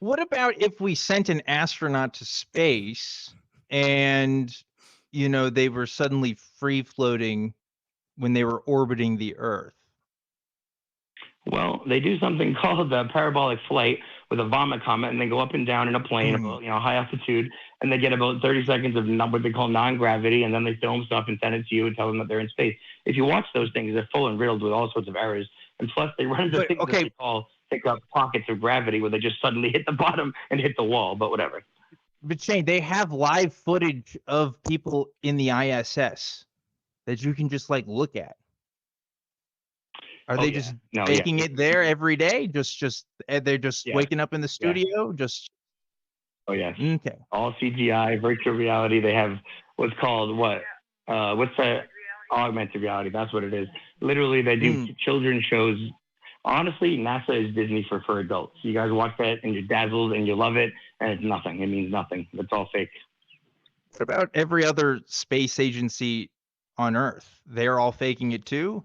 What about if we sent an astronaut to space and, you know, they were suddenly free floating when they were orbiting the Earth? Well, they do something called parabolic flight with a vomit comet, and they go up and down in a plane, about, high altitude, and they get about 30 seconds of what they call non-gravity, and then they film stuff and send it to you and tell them that they're in space. If you watch those things, they're full and riddled with all sorts of errors, and plus they run into things that they call pockets of gravity where they just suddenly hit the bottom and hit the wall. But whatever. But Shane, they have live footage of people in the ISS that you can just like look at. Are they just making it there every day? They're just waking up in the studio? Oh yes. Okay. All CGI, virtual reality. They have what's called what's that? Augmented reality. That's what it is. Literally, they do children's shows. Honestly, NASA is Disney for adults. You guys watch that and you're dazzled and you love it, and it's nothing. It means nothing. It's all fake. What about every other space agency on Earth? They're all faking it too?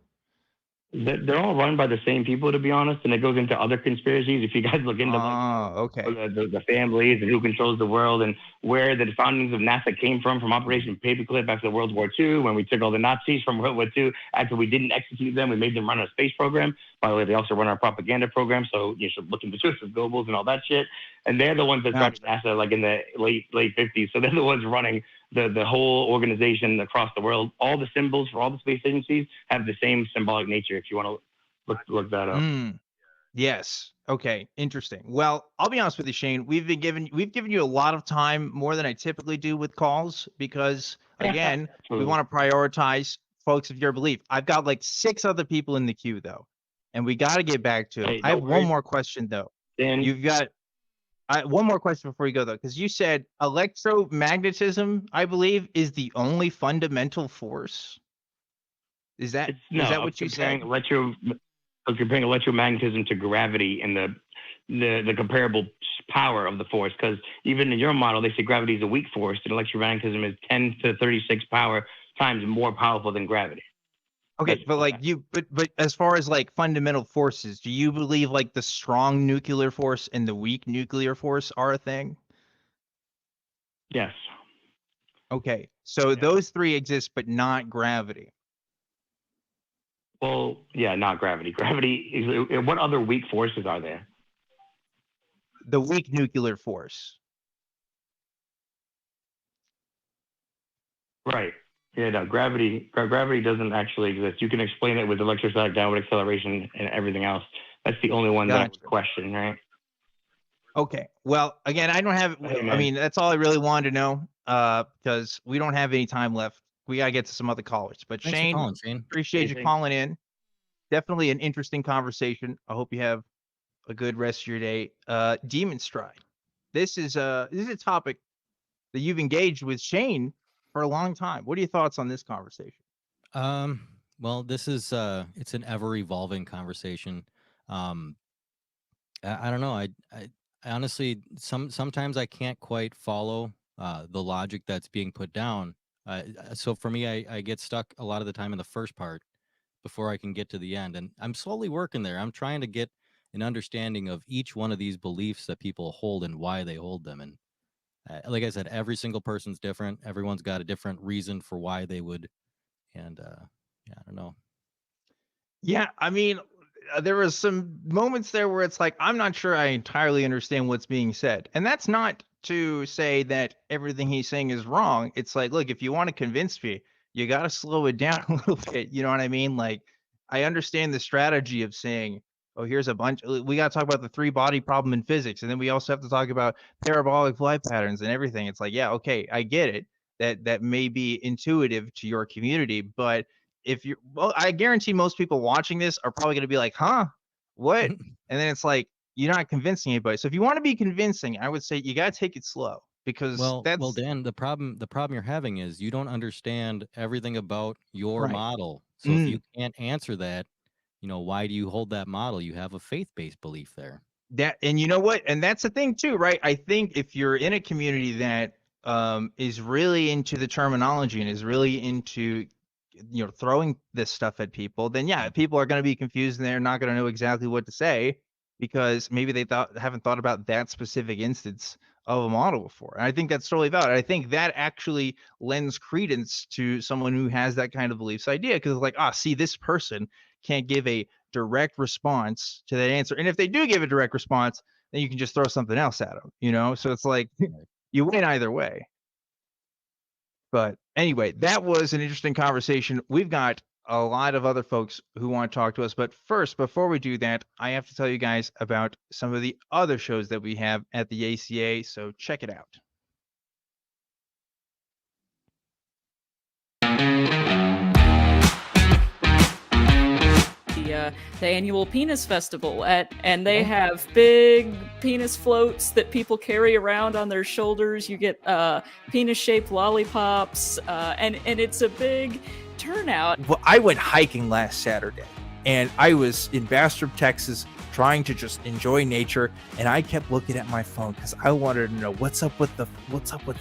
They're all run by the same people, to be honest, and it goes into other conspiracies. If you guys look into the families and who controls the world and where the foundings of NASA came from Operation Paperclip after World War II, when we took all the Nazis from World War II, after we didn't execute them, we made them run a space program. By the way, they also run our propaganda program, so you should look into Joseph Goebbels and all that shit. And they're the ones that started NASA like in the late 50s, so they're the ones running the whole organization across the world. All the symbols for all the space agencies have the same symbolic nature, if you want to look that up. Yes. Okay. Interesting. Well, I'll be honest with you, Shane. We've given you a lot of time, more than I typically do with calls, because again, we want to prioritize folks of your belief. I've got like 6 other people in the queue though, and we got to get back to it. Hey, I have one more question though. Dan, You've got one more question before you go though, because you said electromagnetism, I believe, is the only fundamental force. Is that what you said? Comparing electromagnetism to gravity and the comparable power of the force, because even in your model they say gravity is a weak force and electromagnetism is 10 to 36 times more powerful than gravity. Okay, but as far as like fundamental forces, do you believe like the strong nuclear force and the weak nuclear force are a thing? Yes. Okay, so those 3 exist, but not gravity. Well, yeah, not gravity. Gravity is. What other weak forces are there? The weak nuclear force. Right. Yeah, no, gravity doesn't actually exist. You can explain it with electrostatic downward acceleration and everything else. That's the only one that I would question, right? Okay. Well, again, I don't have. I mean, that's all I really wanted to know. Because we don't have any time left. We gotta get to some other callers. But Thanks Shane, for calling, Shane. appreciate you calling in. Definitely an interesting conversation. I hope you have a good rest of your day. Demonstryde. This is a topic that you've engaged with Shane for a long time. What are your thoughts on this conversation? Well, this is it's an ever evolving conversation. I don't know. I honestly sometimes I can't quite follow the logic that's being put down. So for me, I get stuck a lot of the time in the first part before I can get to the end, and I'm slowly working there. I'm trying to get an understanding of each one of these beliefs that people hold and why they hold them. And like I said, every single person's different. Everyone's got a different reason for why they would. And yeah, I don't know. Yeah, I mean, there was some moments there where it's like, I'm not sure I entirely understand what's being said. And that's not to say that everything he's saying is wrong. It's like, look, if you want to convince me, you got to slow it down a little bit. You know what I mean? Like, I understand the strategy of saying, oh, here's a bunch. We got to talk about the 3-body problem in physics. And then we also have to talk about parabolic flight patterns and everything. It's like, yeah, okay, I get it. That may be intuitive to your community, but I guarantee most people watching this are probably going to be like, huh, what? And then it's like, you're not convincing anybody. So if you want to be convincing, I would say you got to take it slow, because well, Dan, the problem you're having is you don't understand everything about your model. So if you can't answer that, why do you hold that model? You have a faith-based belief there. And you know what? And that's the thing too, right? I think if you're in a community that is really into the terminology and is really into throwing this stuff at people, then yeah, people are going to be confused and they're not going to know exactly what to say because maybe they haven't thought about that specific instance of a model before. And I think that's totally valid. I think that actually lends credence to someone who has that kind of beliefs idea because it's like, see, this person can't give a direct response to that answer. And if they do give a direct response, then you can just throw something else at them, So it's like you win either way. But anyway, that was an interesting conversation. We've got a lot of other folks who want to talk to us. But first, before we do that, I have to tell you guys about some of the other shows that we have at the ACA. So check it out. The annual penis festival and they have big penis floats that people carry around on their shoulders. You get penis shaped lollipops and it's a big turnout. Well, I went hiking last Saturday and I was in Bastrop, Texas, trying to just enjoy nature, and I kept looking at my phone because I wanted to know what's up with the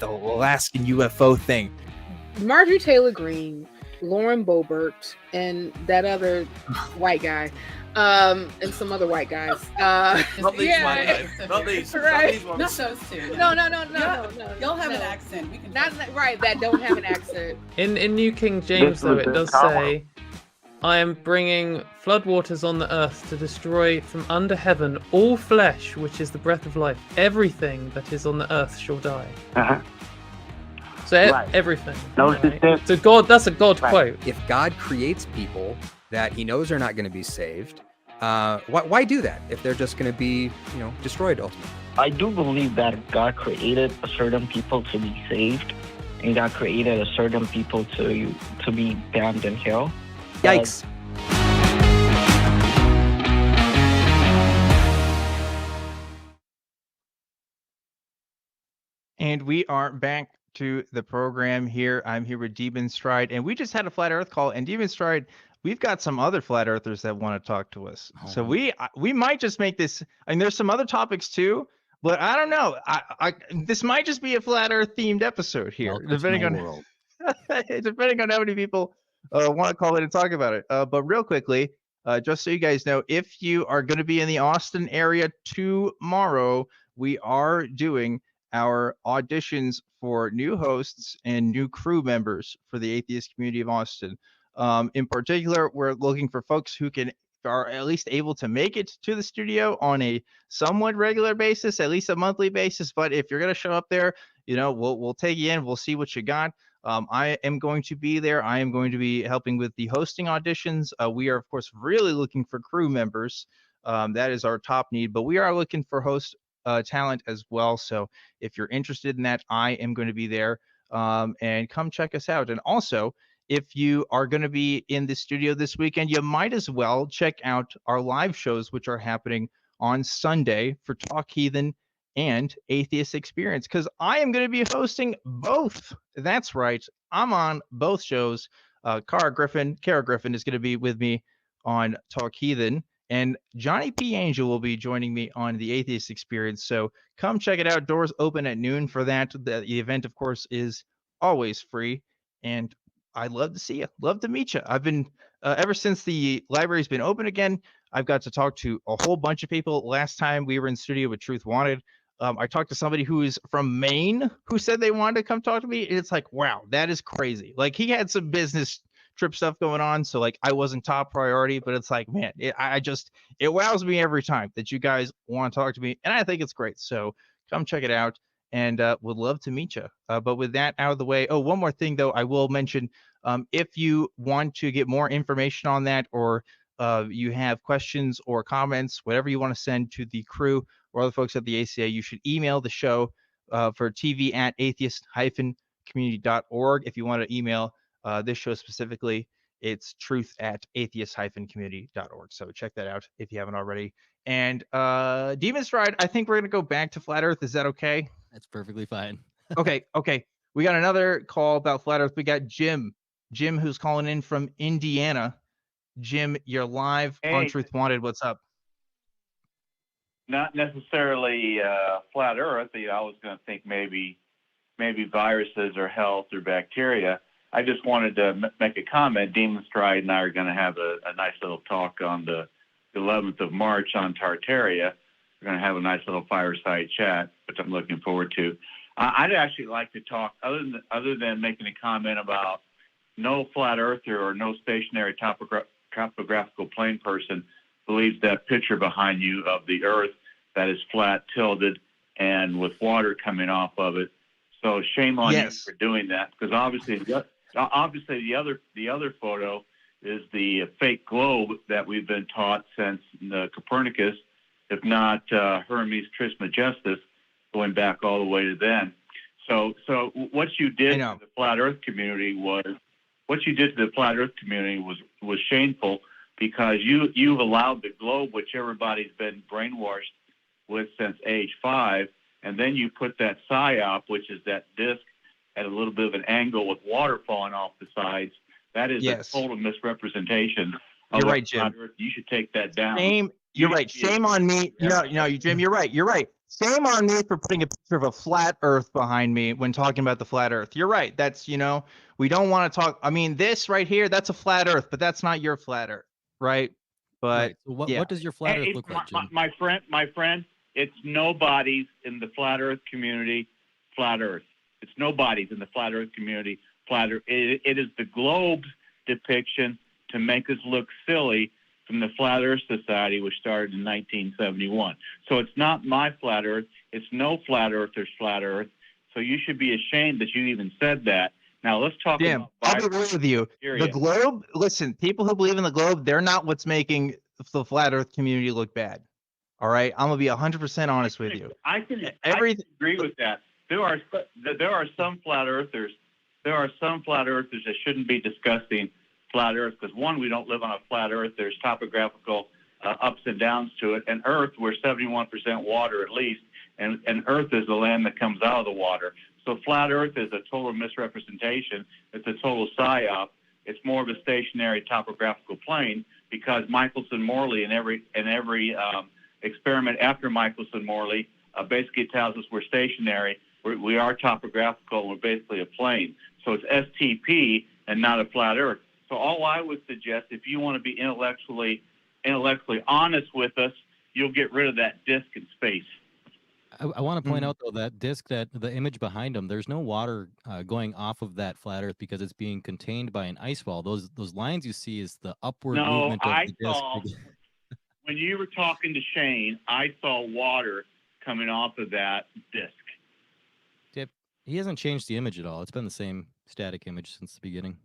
Alaskan UFO thing. Marjorie Taylor Greene, Lauren Boebert, and that other white guy, and some other white guys. Not these white guys. Not these. Right. Not these ones. Not those two. No. Y'all have an accent. We can Not right. That don't have an accent. In New King James, though, it does say, "I am bringing floodwaters on the earth to destroy from under heaven all flesh, which is the breath of life. Everything that is on the earth shall die." Uh-huh. So Right. everything. No, Right? So God, that's a God quote. If God creates people that he knows are not going to be saved, why do that if they're just going to be, destroyed ultimately? I do believe that God created a certain people to be saved, and God created a certain people to be damned in hell. Yikes. And we are back to the program here. I'm here with Demonstryde, and we just had a Flat Earth call. And Demonstryde, we've got some other Flat Earthers that want to talk to us. So we might just make this. I mean, there's some other topics too, but I don't know. This might just be a Flat Earth themed episode here, depending on how many people want to call in and talk about it. But real quickly, just so you guys know, if you are going to be in the Austin area tomorrow, we are doing our auditions for new hosts and new crew members for the atheist community of Austin. In particular, we're looking for folks who are at least able to make it to the studio on a somewhat regular basis, at least a monthly basis. But if you're going to show up there, we'll take you in. We'll see what you got. I am going to be there. I am going to be helping with the hosting auditions. We are, of course, really looking for crew members. That is our top need, but we are looking for host talent as well. So if you're interested in that, I am going to be there, and come check us out. And also, if you are going to be in the studio this weekend, you might as well check out our live shows, which are happening on Sunday for Talk Heathen and Atheist Experience, because I am going to be hosting both. That's right. I'm on both shows. Kara Griffin is going to be with me on Talk Heathen, and Johnny P. Angel will be joining me on the Atheist Experience. So come check it out. Doors open at noon for that. The event, of course, is always free. And I'd love to see you. Love to meet you. I've been, ever since the library's been open again, I've got to talk to a whole bunch of people. Last time we were in studio with Truth Wanted, I talked to somebody who's from Maine who said they wanted to come talk to me. It's like, wow, that is crazy. Like, he had some business trip stuff going on, so like I wasn't top priority, but it's like, man, it wows me every time that you guys want to talk to me, and I think it's great. So come check it out, and would love to meet you. But with that out of the way, one more thing though, I will mention, if you want to get more information on that, or you have questions or comments, whatever you want to send to the crew or other folks at the ACA, you should email the show for tv@atheist-community.org. If you want to email this show specifically, it's truth@atheist-community.org. So check that out if you haven't already. And Demonstryde, I think we're gonna go back to Flat Earth. Is that okay? That's perfectly fine. Okay. We got another call about Flat Earth. We got Jim, who's calling in from Indiana. Jim, you're live on Truth Wanted. What's up? not necessarily flat Earth. I was going to think maybe viruses or health or bacteria. I just wanted to make a comment. Demonstryde and I are going to have a nice little talk on the 11th of March on Tartaria. We're going to have a nice little fireside chat, which I'm looking forward to. I'd actually like to talk, other than making a comment about no flat earther or no stationary topographical plane person believes that picture behind you of the Earth that is flat, tilted, and with water coming off of it. So shame on you for doing that, because obviously the other photo is the fake globe that we've been taught since Copernicus, if not Hermes Trismegistus, going back all the way to then. So what you did to the flat Earth community was shameful, because you've allowed the globe, which everybody's been brainwashed with since age 5, and then you put that psyop, which is that disc at a little bit of an angle with water falling off the sides. That is a total misrepresentation of You're right, Jim. Earth. You should take that down. You're right. Shame on me. No, Jim, you're right. You're right. Shame on me for putting a picture of a flat Earth behind me when talking about the flat Earth. You're right. That's, we don't want to talk. I mean, this right here, that's a flat Earth, but that's not your flat Earth, right? But So what does your flat Earth look like, Jim? My friend, it's nobody's in the flat Earth community, flat Earth. It's nobody's in the flat Earth community, flat Earth. It is the globe's depiction to make us look silly from the Flat Earth Society, which started in 1971. So it's not my flat Earth. It's no flat Earther's flat Earth. So you should be ashamed that you even said that. Now let's talk about. I'll be real with you. The globe. Listen, people who believe in the globe, they're not what's making the flat Earth community look bad. All right, I'm gonna be 100% honest with you. I can agree with that. There are some flat Earthers. There are some flat Earthers that shouldn't be discussing flat Earth, because one, we don't live on a flat Earth. There's topographical ups and downs to it, and Earth, we're 71% water at least, and Earth is the land that comes out of the water. So flat Earth is a total misrepresentation. It's a total psyop. It's more of a stationary topographical plane, because Michelson-Morley and every experiment after Michelson-Morley basically tells us we're stationary. We are topographical. We're basically a plane. So it's STP and not a flat Earth. So all I would suggest, if you want to be intellectually honest with us, you'll get rid of that disc in space. I want to point out, though, that disc, that the image behind them, there's no water going off of that flat Earth, because it's being contained by an ice wall. Those lines you see is the upward movement of the disc. When you were talking to Shane, I saw water coming off of that disc. Tip, he hasn't changed the image at all. It's been the same static image since the beginning.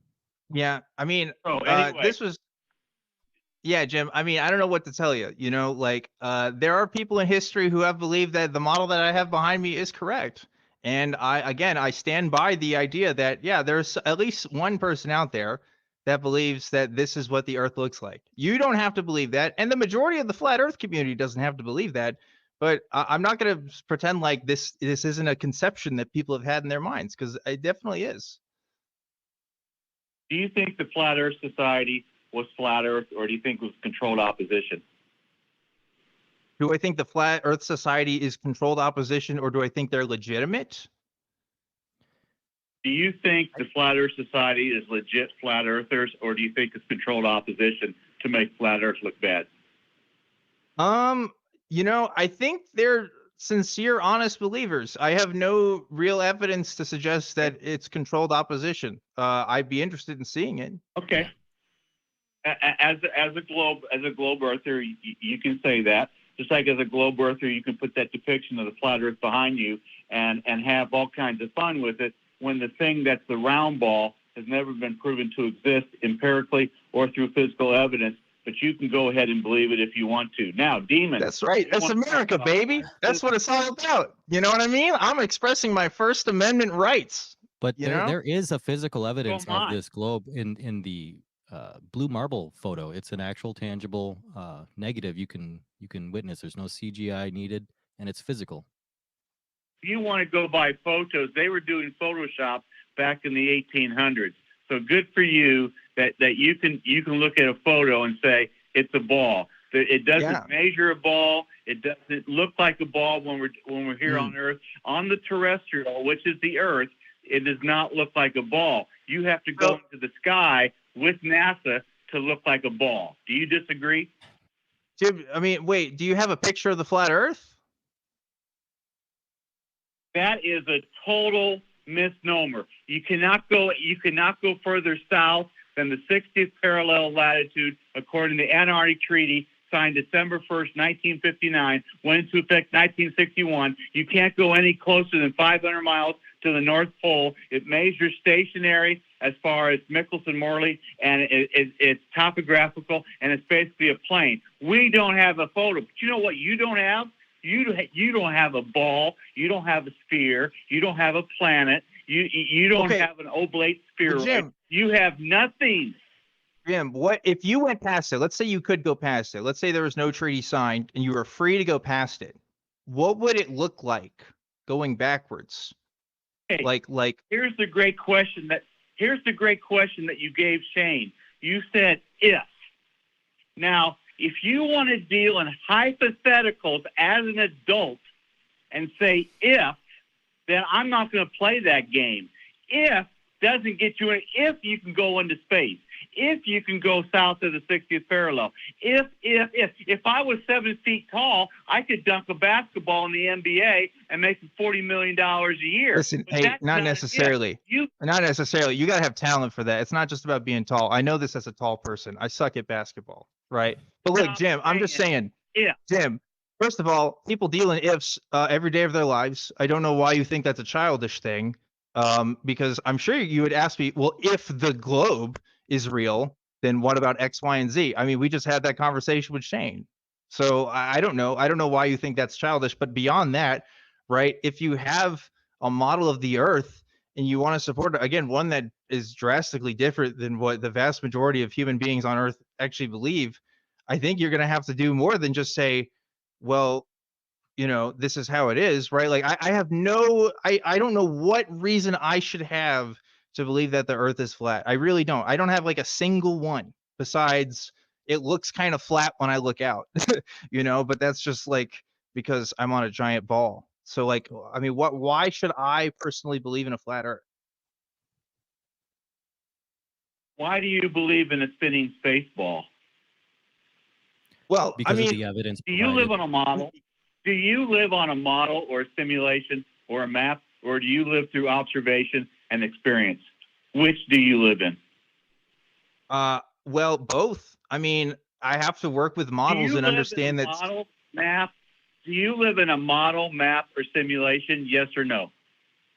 Yeah, I mean, anyway. this was. Yeah, Jim. I mean, I don't know what to tell you. There are people in history who have believed that the model that I have behind me is correct. And I stand by the idea that, there's at least one person out there that believes that this is what the Earth looks like. You don't have to believe that. And the majority of the flat Earth community doesn't have to believe that. But I'm not going to pretend like this isn't a conception that people have had in their minds, because it definitely is. Do you think the Flat Earth Society was flat Earth, or do you think it was controlled opposition? Do I think the Flat Earth Society is controlled opposition, or do I think they're legitimate? Do you think the Flat Earth Society is legit flat earthers, or do you think it's controlled opposition to make flat Earth look bad? I think they're sincere, honest believers. I have no real evidence to suggest that it's controlled opposition. I'd be interested in seeing it. Okay. As a globe earther, you can say that. Just like as a globe earther, you can put that depiction of the flat Earth behind you and have all kinds of fun with it, when the thing that's the round ball has never been proven to exist empirically or through physical evidence. But you can go ahead and believe it if you want to. Now, Demon. That's right. That's America, baby. That's what it's all about. You know what I mean? I'm expressing my First Amendment rights. But there is a physical evidence of this globe in the blue marble photo. It's an actual tangible negative you can witness. There's no CGI needed, and it's physical. If you want to go by photos, they were doing Photoshop back in the 1800s. So good for you that you can look at a photo and say it's a ball. It doesn't Yeah. measure a ball. It doesn't look like a ball when we're here on Earth. On the terrestrial, which is the Earth, it does not look like a ball. You have to go into the sky with NASA to look like a ball. Do you disagree? Jim, I mean, wait, do you have a picture of the flat Earth? That is a total misnomer. You cannot go further south than the 60th parallel latitude according to the Antarctic Treaty signed December 1st, 1959, went into effect 1961. You can't go any closer than 500 miles to the North Pole. It measures stationary as far as Michelson-Morley, and it's topographical, and it's basically a plane. We don't have a photo. But you know what you don't have? You don't have a ball. You don't have a sphere. You don't have a planet. You don't have an oblate spheroid. Well, Jim, you have nothing. Jim, what if you went past it? Let's say you could go past it. Let's say there was no treaty signed and you were free to go past it. What would it look like going backwards? Hey, Like here's the great question that you gave Shane. You said if. Now, if you want to deal in hypotheticals as an adult and say if, then I'm not going to play that game. If doesn't get you in. If you can go into space. If you can go south of the 60th parallel. If I was 7 feet tall, I could dunk a basketball in the NBA and make $40 million a year. Listen, But hey, that's not necessarily. Not necessarily. You gotta have talent for that. It's not just about being tall. I know this as a tall person. I suck at basketball, right? But look, Jim, I'm just saying. Yeah. Jim, first of all, people deal in ifs every day of their lives. I don't know why you think that's a childish thing. Because I'm sure you would ask me, well, if the globe is real, then what about X, Y, and Z? I mean, we just had that conversation with Shane. So I don't know. I don't know why you think that's childish. But beyond that, right, if you have a model of the Earth and you want to support, again, one that is drastically different than what the vast majority of human beings on Earth actually believe, I think you're going to have to do more than just say, well, you know, this is how it is, right? Like I don't know what reason I should have to believe that the Earth is flat. I really don't. I don't have like a single one besides it looks kind of flat when I look out, you know, but that's just like because I'm on a giant ball. So like, I mean, why should I personally believe in a flat Earth? Why do you believe in a spinning space ball? Well, because I mean, of the evidence. Do you live on a model? Do you live on a model or a simulation or a map, or do you live through observation and experience? Which do you live in? Well, both. I mean, I have to work with models and understand that. Model, map. Do you live in a model, map, or simulation? Yes or no?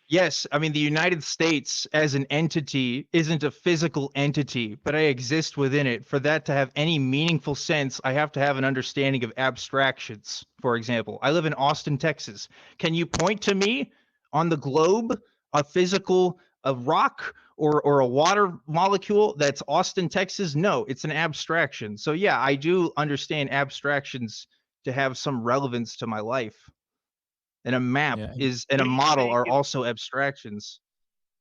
Yes, I mean, the United States as an entity isn't a physical entity, but I exist within it. For that to have any meaningful sense, I have to have an understanding of abstractions. For example, I live in Austin, Texas. Can you point to me on the globe a rock or a water molecule that's Austin, Texas? No, it's an abstraction. So yeah, I do understand abstractions to have some relevance to my life. And a map and a model are also abstractions.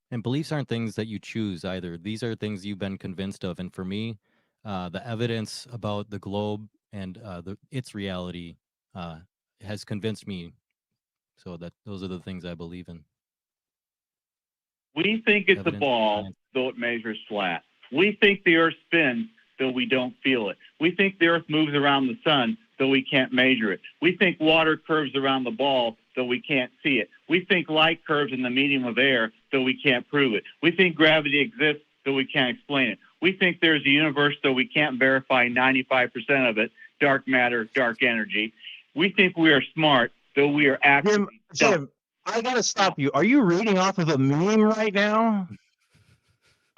And beliefs aren't things that you choose either. These are things you've been convinced of. And for me, the evidence about the globe and its reality has convinced me. So that those are the things I believe in. We think it's a ball, though it measures flat. We think the Earth spins, though we don't feel it. We think the Earth moves around the sun, though we can't measure it. We think water curves around the ball, though we can't see it. We think light curves in the medium of air, though we can't prove it. We think gravity exists, though we can't explain it. We think there's a universe, though we can't verify 95% of it, dark matter, dark energy. We think we are smart, though we are actually Jim, I gotta stop you. Are you reading off of a meme right now?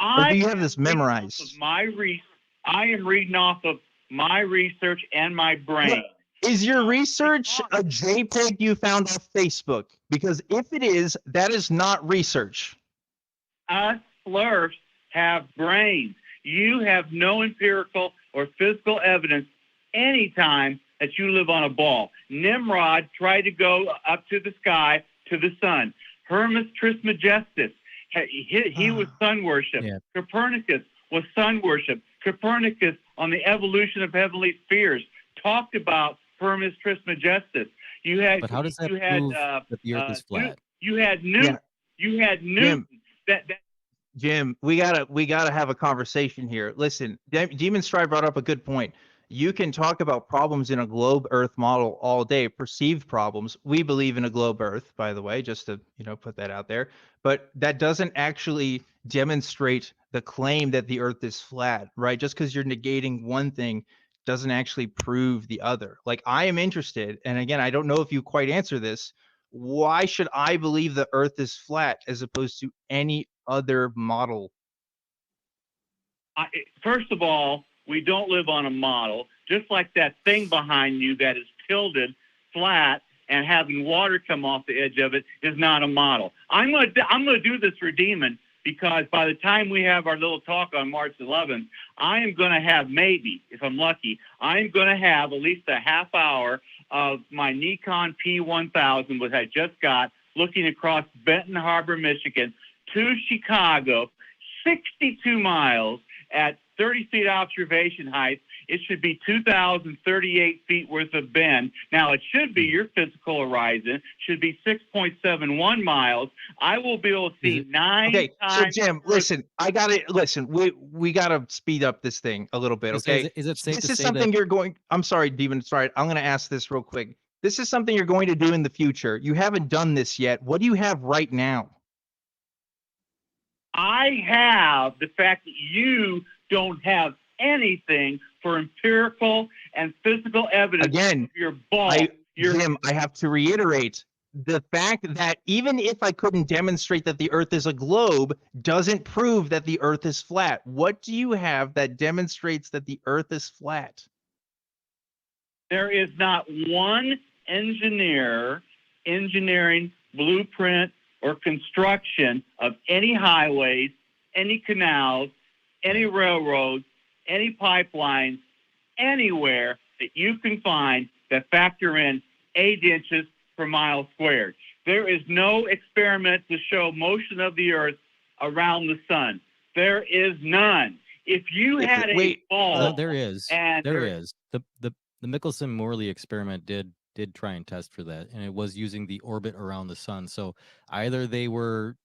Or do you have this memorized? I am reading off of my research and my brain. Is your research a JPEG you found off Facebook? Because if it is, that is not research. Us Flurfs have brains. You have no empirical or physical evidence anytime that you live on a ball. Nimrod tried to go up to the sky, to the sun. Hermes Trismegistus, he was sun worship. Yeah. Copernicus was sun worship. Copernicus on the evolution of heavenly spheres talked about Firmus Trismegistus. You had, But how does that you had, prove that the Earth is flat? You had Newton. You had Newton. Jim, we gotta have a conversation here. Listen, Demonstryde brought up a good point. You can talk about problems in a globe Earth model all day, perceived problems. We believe in a globe Earth, by the way, just to put that out there. But that doesn't actually demonstrate the claim that the Earth is flat, right? Just because you're negating one thing doesn't actually prove the other. Like, I am interested, and again, I don't know if you quite answer this. Why should I believe the Earth is flat as opposed to any other model? First of all, we don't live on a model. Just like that thing behind you that is tilted flat and having water come off the edge of it is not a model. I'm gonna do this for Demon, because by the time we have our little talk on March 11th, I am going to have, maybe, if I'm lucky, I'm going to have at least a half hour of my Nikon P1000, which I just got, looking across Benton Harbor, Michigan, to Chicago, 62 miles at 30 feet observation height. It should be 2,038 feet worth of bend. Now, it should be, your physical horizon should be 6.71 miles. I will be able to see 9 Okay, so times. Jim, listen, we gotta speed up this thing a little bit, okay? Is it safe This to is say something that? I'm sorry, Demonstryde, I'm gonna ask this real quick. This is something you're going to do in the future. You haven't done this yet. What do you have right now? I have the fact that you don't have anything for empirical and physical evidence Again, of your ball. Jim, I have to reiterate the fact that even if I couldn't demonstrate that the Earth is a globe, doesn't prove that the Earth is flat. What do you have that demonstrates that the Earth is flat? There is not one engineering blueprint or construction of any highways, any canals, any railroads, any pipelines, anywhere that you can find that factor in 8 inches per mile squared. There is no experiment to show motion of the Earth around the sun. There is none. If you had a ball, no, there is. And there is. The Michelson-Morley experiment did try and test for that, and it was using the orbit around the sun. So either they were,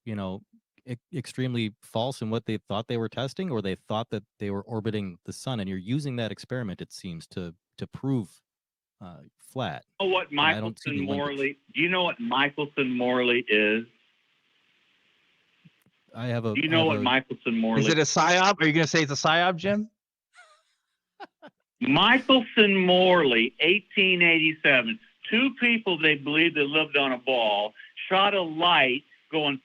extremely false in what they thought they were testing, or they thought that they were orbiting the sun. And you're using that experiment, it seems, to prove flat. Do you know what Michelson-Morley? Do you know what Michelson-Morley is? I have a. Do you know what Michelson-Morley? Is it a psyop? Are you going to say it's a psyop, Jim? Michelson-Morley, 1887. 2 people they believe that lived on a ball shot a light going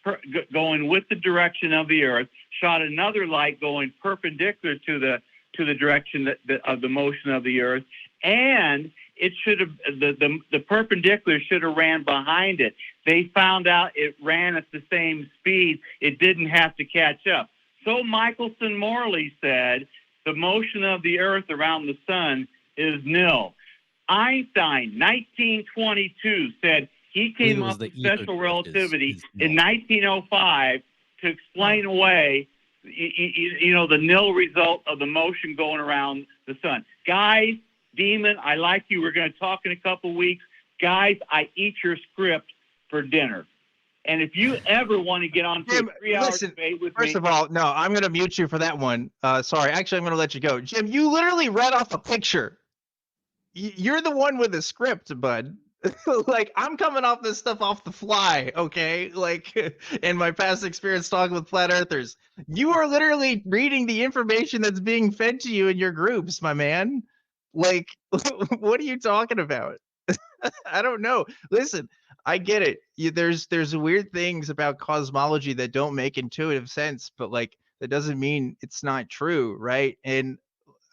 with the direction of the Earth. Shot another light going perpendicular to the direction of the motion of the Earth, and it should have the perpendicular should have ran behind it. They found out it ran at the same speed. It didn't have to catch up. So Michelson-Morley said the motion of the Earth around the sun is nil. Einstein, 1922, said he came up with special relativity in 1905 to explain away, the nil result of the motion going around the sun. Guys, Demon, I like you. We're going to talk in a couple of weeks. Guys, I eat your script for dinner. And if you ever want to get on to a 3-hour debate with me... First of all, no, I'm going to mute you for that one. Sorry, actually, I'm going to let you go. Jim, you literally read off a picture. You're the one with the script, bud. Like, I'm coming off this stuff off the fly, okay? Like, in my past experience talking with flat earthers. You are literally reading the information that's being fed to you in your groups, my man. Like, what are you talking about? I don't know. Listen, I get it. There's weird things about cosmology that don't make intuitive sense, but like that doesn't mean it's not true, right? And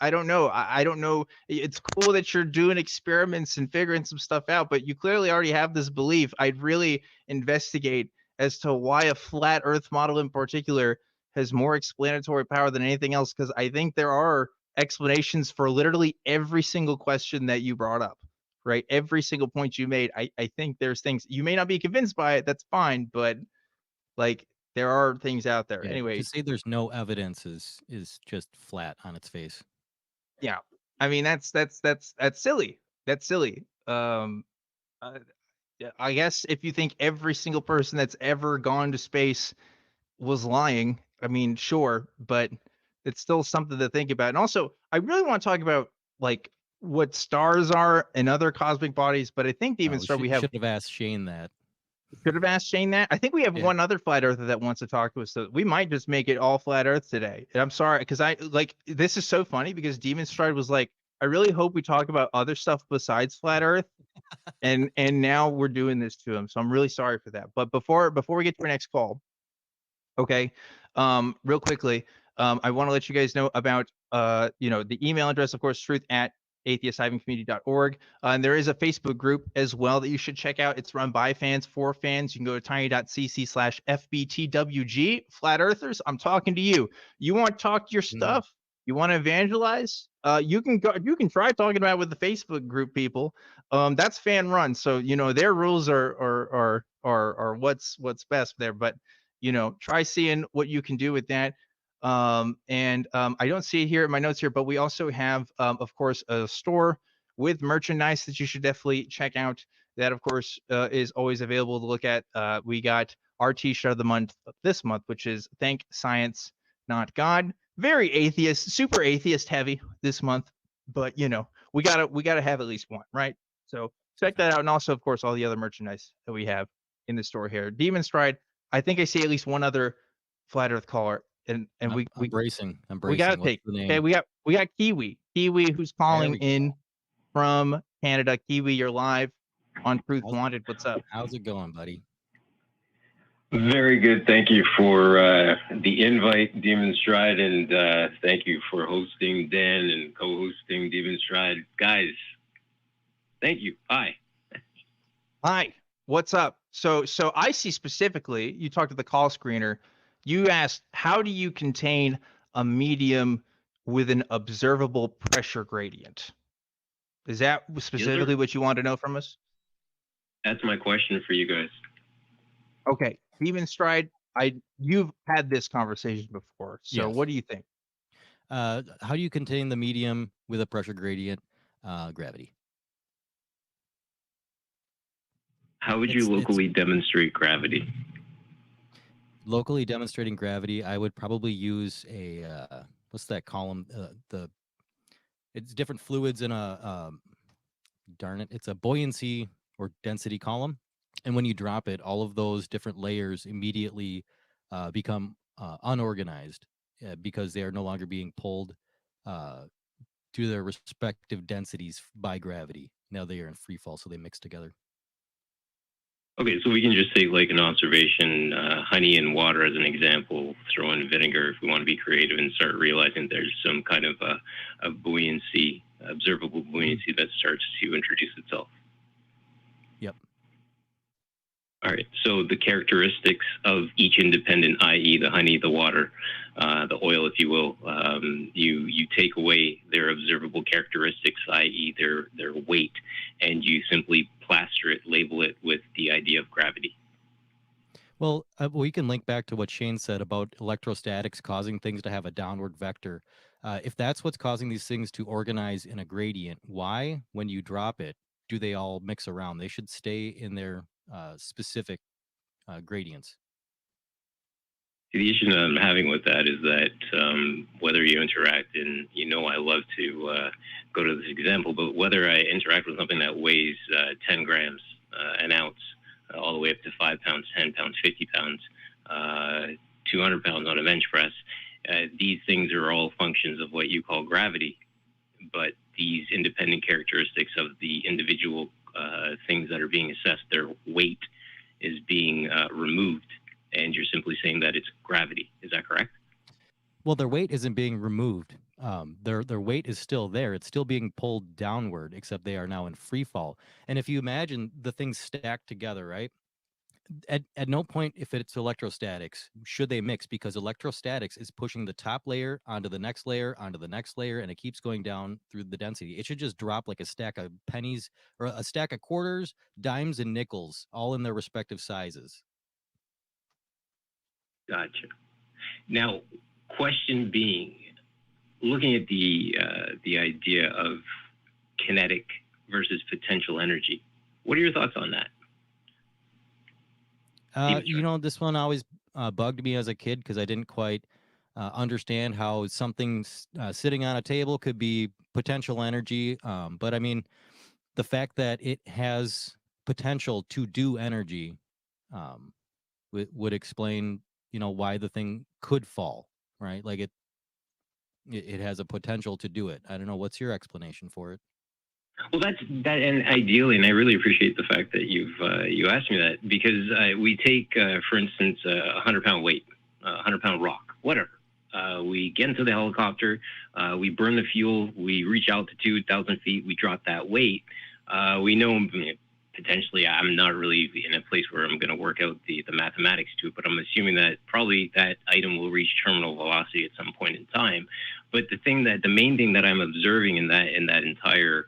I don't know. I don't know. It's cool that you're doing experiments and figuring some stuff out, but you clearly already have this belief. I'd really investigate as to why a flat Earth model in particular has more explanatory power than anything else, because I think there are explanations for literally every single question that you brought up, right? Every single point you made. I think there's things you may not be convinced by it. That's fine, but like there are things out there. Anyway, to say there's no evidence is just flat on its face. Yeah, I mean that's silly, That's silly. Uh, yeah, I guess if you think every single person that's ever gone to space was lying, I mean, sure, but it's still something to think about. And also, I really want to talk about like what stars are and other cosmic bodies, but I think to even We start, we have should have asked Shane that. could have asked Shane that. I think we have Yeah. one other flat earther that wants to talk to us. So we might just make it all flat earth today. And I'm sorry, because I like this is so funny because Demonstryde was like, I really hope we talk about other stuff besides flat earth. And now we're doing this to him. So I'm really sorry for that. But before we get to our next call, okay, real quickly, I want to let you guys know about the email address, of course, truth@atheist-community.org. And there is a Facebook group as well that you should check out. It's run by fans for fans. You can go to tiny.cc/FBTWG. Flat Earthers, I'm talking to you. You want to talk your stuff? You want to evangelize? You can try talking about it with the Facebook group people. That's fan run, so their rules are what's best there. But try seeing what you can do with that. I don't see it here in my notes here, but we also have, of course, a store with merchandise that you should definitely check out. That, of course, is always available to look at. We got our T-shirt of the month this month, which is "Thank Science, Not God." Very atheist, super atheist heavy this month, but we gotta have at least one, right? So check that out, and also, of course, all the other merchandise that we have in the store here. Demonstride. I think I see at least one other flat Earth caller, and I'm we bracing. we gotta What's take. the name? Okay, we got Kiwee, who's calling in from Canada. Kiwee, you're live on Truth Wanted. What's up? How's it going, buddy? Very good. Thank you for the invite, Demonstride, and thank you for hosting Dan and co-hosting Demonstride. Guys, thank you. Hi. Hi. What's up? So I see specifically, you talked to the call screener. You asked, how do you contain a medium with an observable pressure gradient? Is that specifically what you want to know from us? That's my question for you guys. Okay, Demonstride, you've had this conversation before, so Yes. what do you think? How do you contain the medium with a pressure gradient? Gravity. How would you locally demonstrate gravity? Locally demonstrating gravity, I would probably use a what's that column? It's different fluids in a it's a buoyancy or density column, and when you drop it, all of those different layers immediately become unorganized because they are no longer being pulled to their respective densities by gravity. Now they are in free fall, so they mix together. Okay, so we can just take like an observation, honey and water as an example, throw in vinegar if we want to be creative and start realizing there's some kind of a buoyancy, observable buoyancy that starts to introduce itself. Yep. All right, so the characteristics of each independent, i.e. the honey, the water, the oil, if you will, you take away their observable characteristics, i.e. their weight, and you simply plaster it, label it with the idea of gravity. Well, we can link back to what Shane said about electrostatics causing things to have a downward vector. If that's what's causing these things to organize in a gradient, why, when you drop it, do they all mix around? They should stay in their specific gradients. The issue that I'm having with that is that whether you interact, and I love to go to this example, but whether I interact with something that weighs 10 grams, an ounce, all the way up to 5 pounds, 10 pounds, 50 pounds, 200 pounds on a bench press, these things are all functions of what you call gravity, but these independent characteristics of the individual things that are being assessed, their weight is being removed, and you're simply saying that it's gravity. Is that correct? Well, their weight isn't being removed. Their weight is still there. It's still being pulled downward, except they are now in free fall. And if you imagine the things stacked together, right? At no point, if it's electrostatics, should they mix, because electrostatics is pushing the top layer onto the next layer, onto the next layer, and it keeps going down through the density. It should just drop like a stack of pennies or a stack of quarters, dimes, and nickels, all in their respective sizes. Gotcha. Now, question being, looking at the idea of kinetic versus potential energy. What are your thoughts on that? You know, this one always bugged me as a kid because I didn't quite understand how something sitting on a table could be potential energy. But I mean, the fact that it has potential to do energy would explain, you know, why the thing could fall, right? Like it has a potential to do it. I don't know. What's your explanation for it? Well, that's that, and ideally, and I really appreciate the fact that you asked me that, because we take, for instance, a 100-pound weight, a 100-pound rock, whatever. We get into the helicopter, we burn the fuel, we reach altitude, 1,000 feet, we drop that weight. We know potentially I'm not really in a place where I'm going to work out the mathematics to it, but I'm assuming that probably that item will reach terminal velocity at some point in time. But the main thing that I'm observing in that entire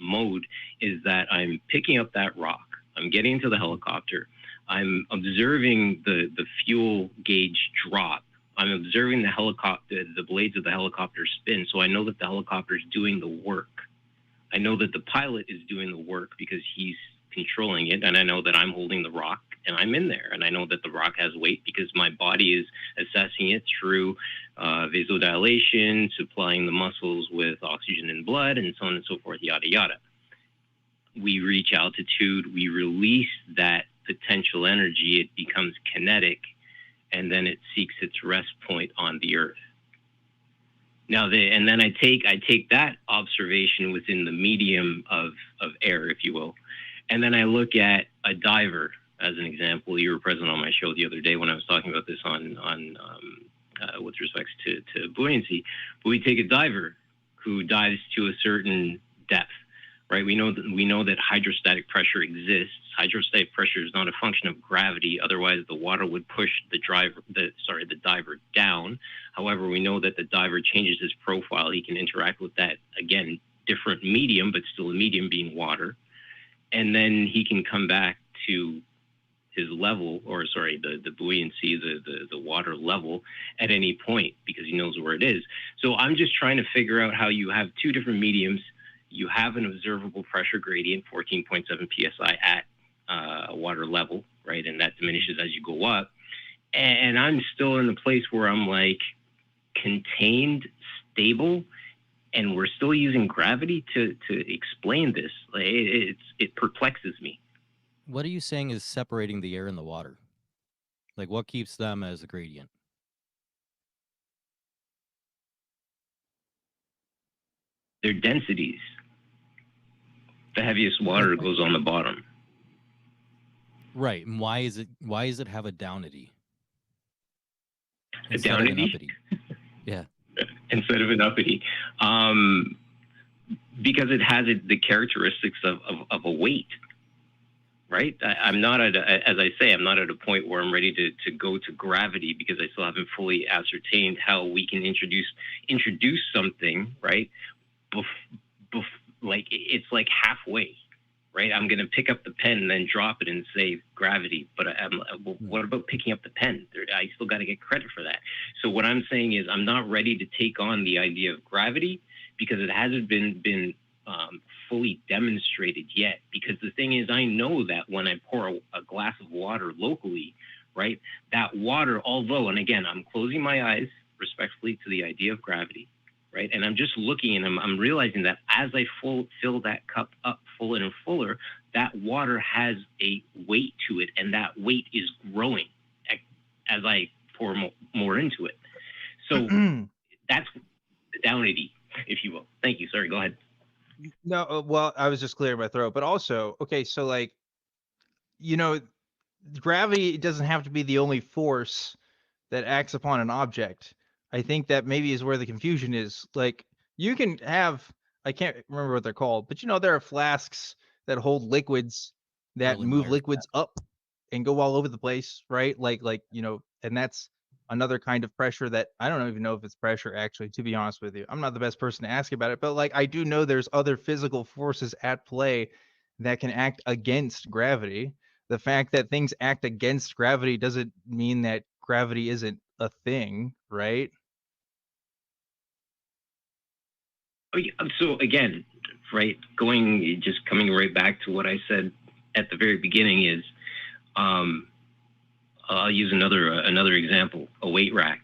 mode is that I'm picking up that rock, I'm getting into the helicopter, I'm observing the fuel gauge drop, I'm observing the blades of the helicopter spin, so I know that the helicopter is doing the work. I know that the pilot is doing the work because he's controlling it, and I know that I'm holding the rock and I'm in there, and I know that the rock has weight because my body is assessing it through vasodilation, supplying the muscles with oxygen and blood, and so on and so forth, yada yada. We reach altitude, we release that potential energy, it becomes kinetic, and then it seeks its rest point on the Earth. Now, and then I take that observation within the medium of air, if you will, and then I look at a diver as an example. You were present on my show the other day when I was talking about this on with respects to buoyancy. But we take a diver who dives to a certain depth, right? We know that hydrostatic pressure exists. Hydrostatic pressure is not a function of gravity. Otherwise, the water would push the diver down. However, we know that the diver changes his profile. He can interact with that, again, different medium, but still a medium being water. And then he can come back to his level, or sorry, the buoyancy, the water level at any point because he knows where it is. So I'm just trying to figure out how you have two different mediums. You have an observable pressure gradient, 14.7 psi at water level, right? And that diminishes as you go up. And I'm still in the place where I'm like contained, stable, and we're still using gravity to explain this. Like, it perplexes me. What are you saying is separating the air and the water? Like, what keeps them as a gradient? Their densities. The heaviest water goes on the bottom. Right. And why is it have a downity? A downity? Yeah. Instead of an uppity. Because it has the characteristics of a weight. Right? I'm not at as I say, I'm not at a point where I'm ready to go to gravity because I still haven't fully ascertained how we can introduce something, right? Like it's like halfway, right? I'm going to pick up the pen and then drop it and say gravity, but what about picking up the pen? I still got to get credit for that. So what I'm saying is I'm not ready to take on the idea of gravity because it hasn't been fully demonstrated yet. Because the thing is, I know that when I pour a glass of water locally, right, that water, although, and again, I'm closing my eyes respectfully to the idea of gravity, right, and I'm just looking and I'm realizing that as I fill that cup up fuller and fuller, that water has a weight to it, and that weight is growing as I pour more into it. So that's the downity, if you will. Thank you. Sorry, go ahead. No, well, I was just clearing my throat, but also, okay, so like, you know, gravity doesn't have to be the only force that acts upon an object. I think that maybe is where the confusion is. Like, you can have, I can't remember what they're called, but you know, there are flasks that hold liquids that move liquids up and go all over the place, right? Like, you know, and that's another kind of pressure that I don't even know if it's pressure, actually, to be honest with you. I'm not the best person to ask about it, but like, I do know there's other physical forces at play that can act against gravity. The fact that things act against gravity doesn't mean that gravity isn't a thing, right? So again, right? Just coming right back to what I said at the very beginning is, I'll use another example, a weight rack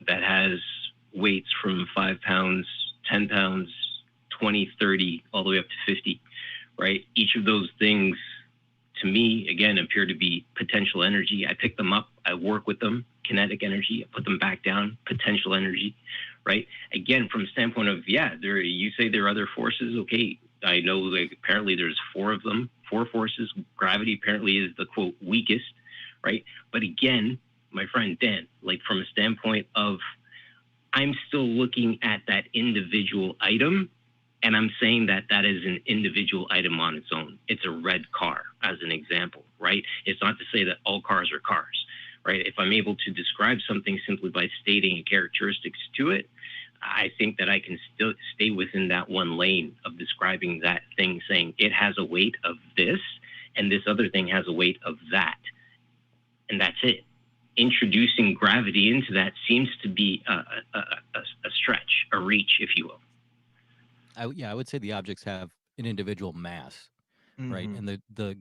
that has weights from 5 pounds, 10 pounds, 20, 30, all the way up to 50, right? Each of those things, to me, again, appear to be potential energy. I pick them up, I work with them, kinetic energy, I put them back down, potential energy, right? Again, from a standpoint of, you say there are other forces, okay, I know like apparently there's 4 of them, 4 forces. Gravity apparently is the, quote, weakest, right? But again, my friend Dan, like from a standpoint of, I'm still looking at that individual item, and I'm saying that that is an individual item on its own. It's a red car, as an example, right? It's not to say that all cars are cars, right? If I'm able to describe something simply by stating characteristics to it, I think that I can still stay within that one lane of describing that thing, saying it has a weight of this, and this other thing has a weight of that. And that's it. Introducing gravity into that seems to be a stretch, a reach, if you will. I would say the objects have an individual mass, right? Mhm. And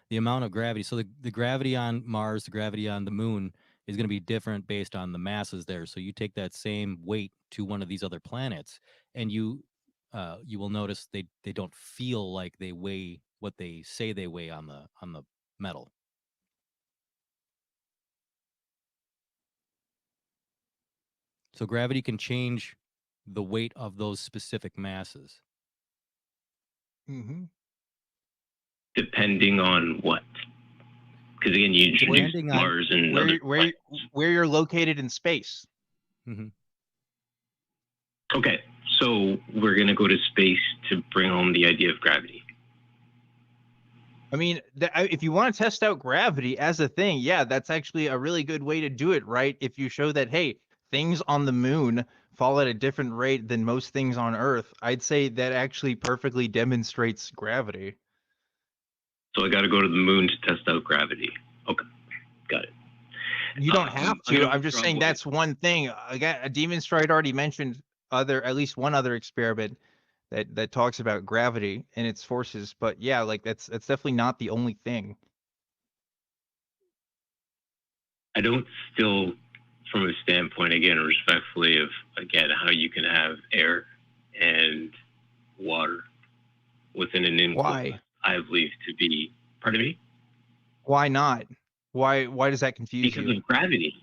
the amount of gravity. So the gravity on Mars, the gravity on the moon is going to be different based on the masses there. So you take that same weight to one of these other planets, and you will notice they don't feel like they weigh what they say they weigh on the metal. So gravity can change the weight of those specific masses. Mm-hmm. Depending on what? Because again, you introduced Depending on Mars and Where other where you're located in space. Mm-hmm. Okay, so we're going to go to space to bring home the idea of gravity. I mean, if you want to test out gravity as a thing, yeah, that's actually a really good way to do it, right? If you show that, hey, things on the moon fall at a different rate than most things on Earth, I'd say that actually perfectly demonstrates gravity. So I got to go to the moon to test out gravity. Okay, got it. You don't have I'm to. gonna I'm just saying withdraw that's one thing. Again, Demonstryde already mentioned at least one other experiment that talks about gravity and its forces. But yeah, like that's definitely not the only thing. I don't still, from a standpoint, again, respectfully of, again, how you can have air and water within an enclosed, Why? I believe to be, pardon me? Why not? Why does that confuse Because you? of gravity.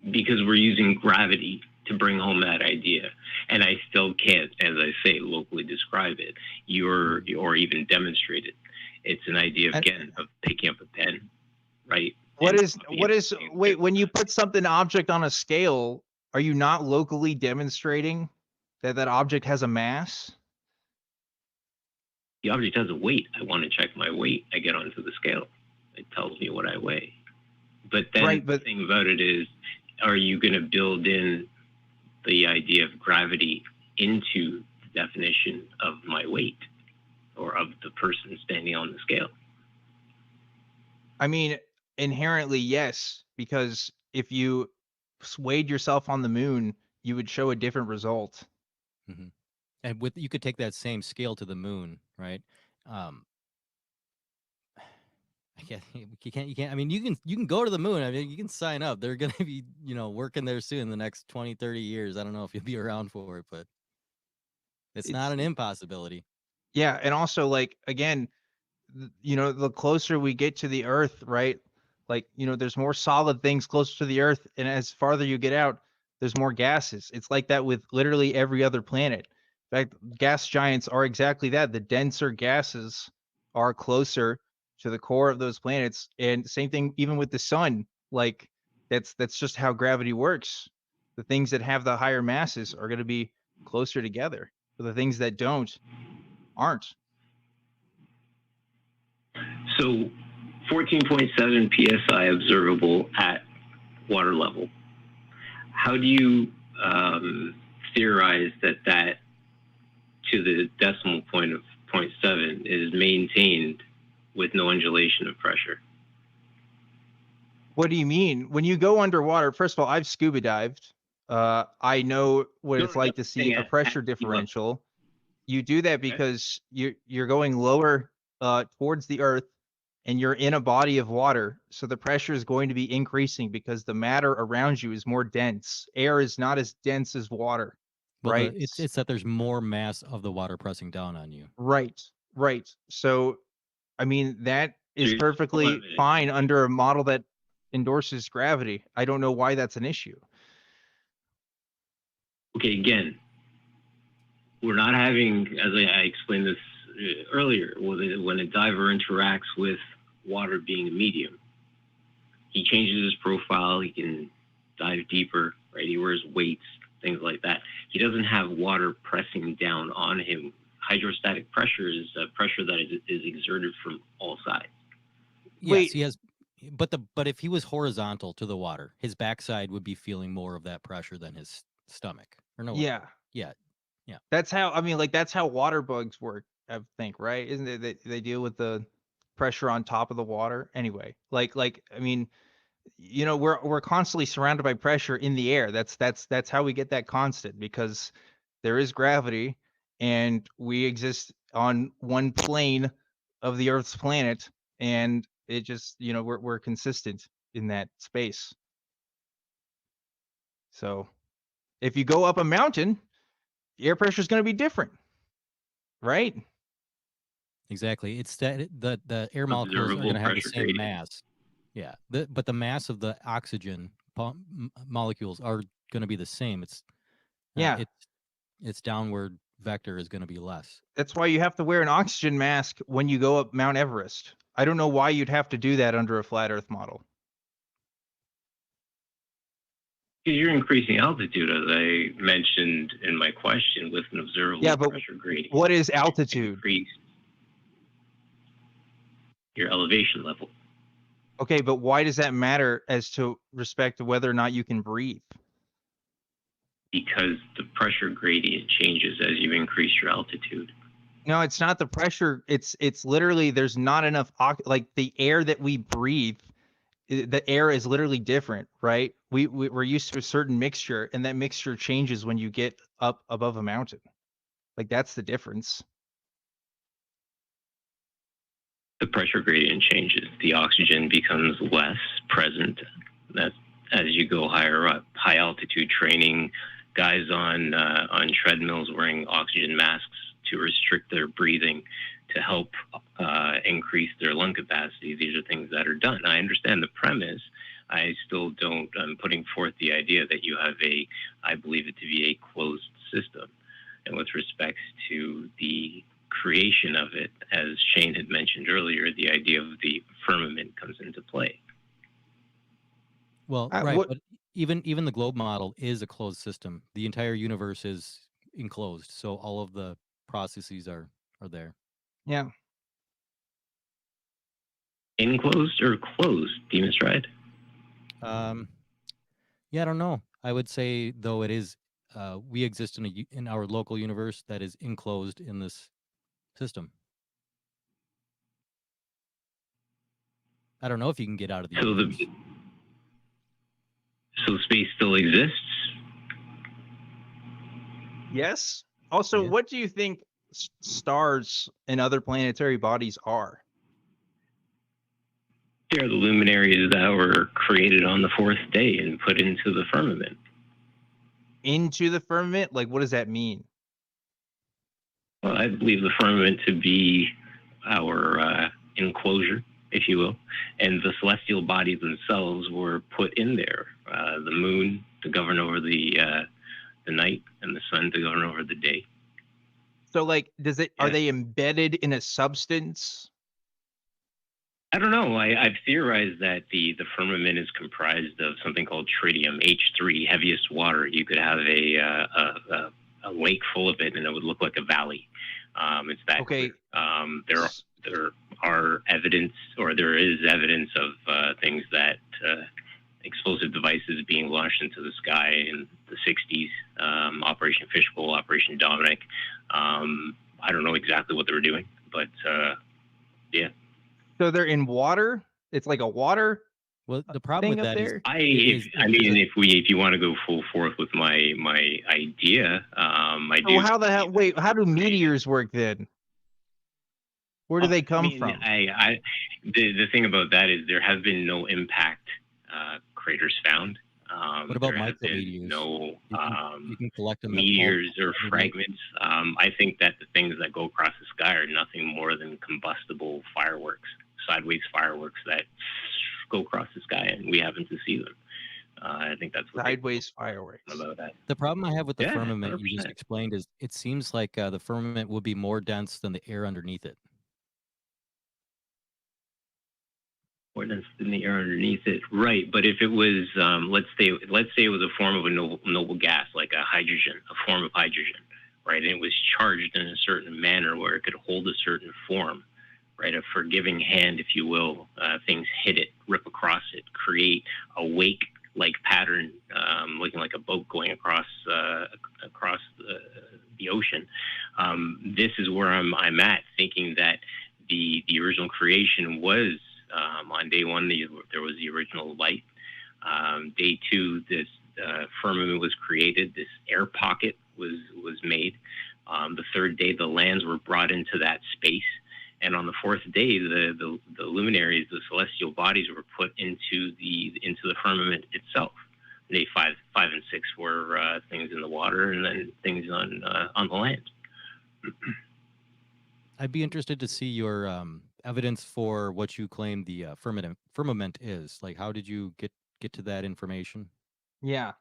Because we're using gravity to bring home that idea. And I still can't, as I say, locally describe it, or even demonstrate it. It's an idea, again, of picking up a pen, right? Wait, when you put something object on a scale, are you not locally demonstrating that that object has a mass? The object has a weight. I want to check my weight. I get onto the scale. It tells me what I weigh. But then the thing about it is, are you going to build in the idea of gravity into the definition of my weight or of the person standing on the scale? I mean, inherently, yes, because if you swayed yourself on the moon, you would show a different result. Mm-hmm. And you could take that same scale to the moon, right? You can't. I mean, you can go to the moon. I mean, you can sign up. They're going to be, working there soon in the next 20, 30 years. I don't know if you'll be around for it, but it's not an impossibility. Yeah, and also like again, the closer we get to the Earth, right? Like, there's more solid things closer to the Earth, and as farther you get out, there's more gases. It's like that with literally every other planet. In fact, gas giants are exactly that. The denser gases are closer to the core of those planets, and same thing even with the sun. Like that's just how gravity works. The things that have the higher masses are going to be closer together. But the things that don't aren't. So 14.7 psi observable at water level. How do you theorize that to the decimal point of 0.7 is maintained with no undulation of pressure? What do you mean? When you go underwater, first of all, I've scuba dived. I know what it's like to see a pressure differential. You do that because you're going lower towards the Earth, and you're in a body of water, so the pressure is going to be increasing because the matter around you is more dense. Air is not as dense as water, Well, right? it's that there's more mass of the water pressing down on you. Right, right. So, I mean, that is Hold on a perfectly minute. fine under a model that endorses gravity. I don't know why that's an issue. Okay, again, we're not having, as I explained this earlier, when a diver interacts with water being a medium, he changes his profile, he can dive deeper, right? He wears weights, things like that. He doesn't have water pressing down on him. Hydrostatic pressure is a pressure that is exerted from all sides. Yes, he has, but if he was horizontal to the water, his backside would be feeling more of that pressure than his stomach. Or no? Yeah. Yeah. That's how, I mean, like, that's how water bugs work, I think, right? Isn't it? They deal with the pressure on top of the water anyway. Like, I mean, you know, we're constantly surrounded by pressure in the air. That's how we get that constant, because there is gravity, and we exist on one plane of the Earth's planet, and it just, you know, we're consistent in that space. So, if you go up a mountain, the air pressure is going to be different, right? Exactly. It's that the air molecules are Observable going to have the pressure same gradient. mass. Yeah. But the mass of the oxygen molecules are going to be the same. It's Yeah. Its downward vector is going to be less. That's why you have to wear an oxygen mask when you go up Mount Everest. I don't know why you'd have to do that under a flat Earth model. Because you're increasing altitude, as I mentioned in my question, with an observable pressure gradient. What is altitude? Increase your elevation level. Okay, but why does that matter as to respect to whether or not you can breathe? Because the pressure gradient changes as you increase your altitude. No, it's not the pressure. It's literally, there's not enough like the air that we breathe. The air is literally different, right? We're used to a certain mixture, and that mixture changes when you get up above a mountain. Like, that's the difference. The pressure gradient changes. The oxygen becomes less present. That as you go higher up, high altitude training, guys on treadmills wearing oxygen masks to restrict their breathing to help increase their lung capacity. These are things that are done. I understand the premise. I still don't. I'm putting forth the idea that you have I believe it to be a closed system. And with respect to the creation of it, as Shane had mentioned earlier, the idea of the firmament comes into play. Well, right, but even the globe model is a closed system. The entire universe is enclosed, so all of the processes are there. Yeah. Enclosed or closed, Demonstryde? Yeah, I don't know. I would say, though, it is. We exist in our local universe that is enclosed in this system. I don't know if you can get out of the universe. So space still exists? Yes. Also, what do you think stars and other planetary bodies are? They're the luminaries that were created on the fourth day and put into the firmament. Into the firmament? Like, what does that mean? Well, I believe the firmament to be our enclosure, if you will, and the celestial bodies themselves were put in there. The moon to govern over the night, and the sun to govern over the day. So, like, are they embedded in a substance? I don't know. I've theorized that the firmament is comprised of something called tritium, H3, heaviest water. You could have a lake full of it, and it would look like a valley. It's that. Okay. There are evidence, or there is evidence of things that explosive devices being launched into the sky in the 60s, Operation Fishbowl, Operation Dominic. I don't know exactly what they were doing, but yeah. So they're in water. It's like a water Well, the problem with thing up that is, there? If you want to go full forth with my idea, I So do. how the hell? Wait, how do meteors work then? Where do they come from? The thing about that is there have been no impact craters found. what about there have been micrometeors? no You can collect them. meteors or fragments. I think that the things that go across the sky are nothing more than combustible fireworks, sideways fireworks that go across the sky, and we happen to see them. I think that's what sideways fireworks. About that. The problem I have with the Yeah, firmament you just 100%. explained is it seems like the firmament would be more dense than the air underneath it. More dense than the air underneath it, right? But if it was, let's say it was a form of a noble gas, like a hydrogen, a form of hydrogen, right? And it was charged in a certain manner where it could hold a certain form, right? A forgiving hand, if you will. Things hit it, rip across it, create a wake-like pattern, looking like a boat going across the ocean. This is where I'm at, thinking that the original creation was on day one. There was the original light. Day two, this firmament was created. This air pocket was made. The third day, the lands were brought into that space. And on the fourth day, the luminaries, the celestial bodies, were put into the firmament itself. Day 5 and 6 were things in the water, and then things on the land. I'd be interested to see your evidence for what you claim the firmament is. Like, how did you get to that information? Yeah.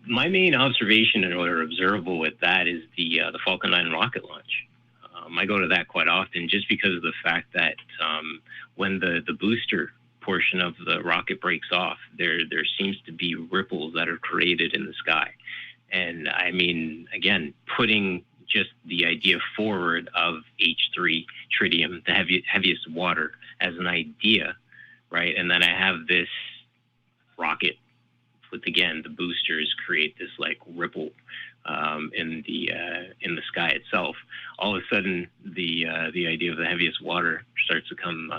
My main observation or observable with that is the Falcon 9 rocket launch. I go to that quite often just because of the fact that when the booster portion of the rocket breaks off, there seems to be ripples that are created in the sky. And I mean, again, putting just the idea forward of H3 tritium, the heaviest water, as an idea, right? And then I have this rocket with, again, the boosters create this like ripple in the sky itself. All of a sudden, the idea of the heaviest water starts to come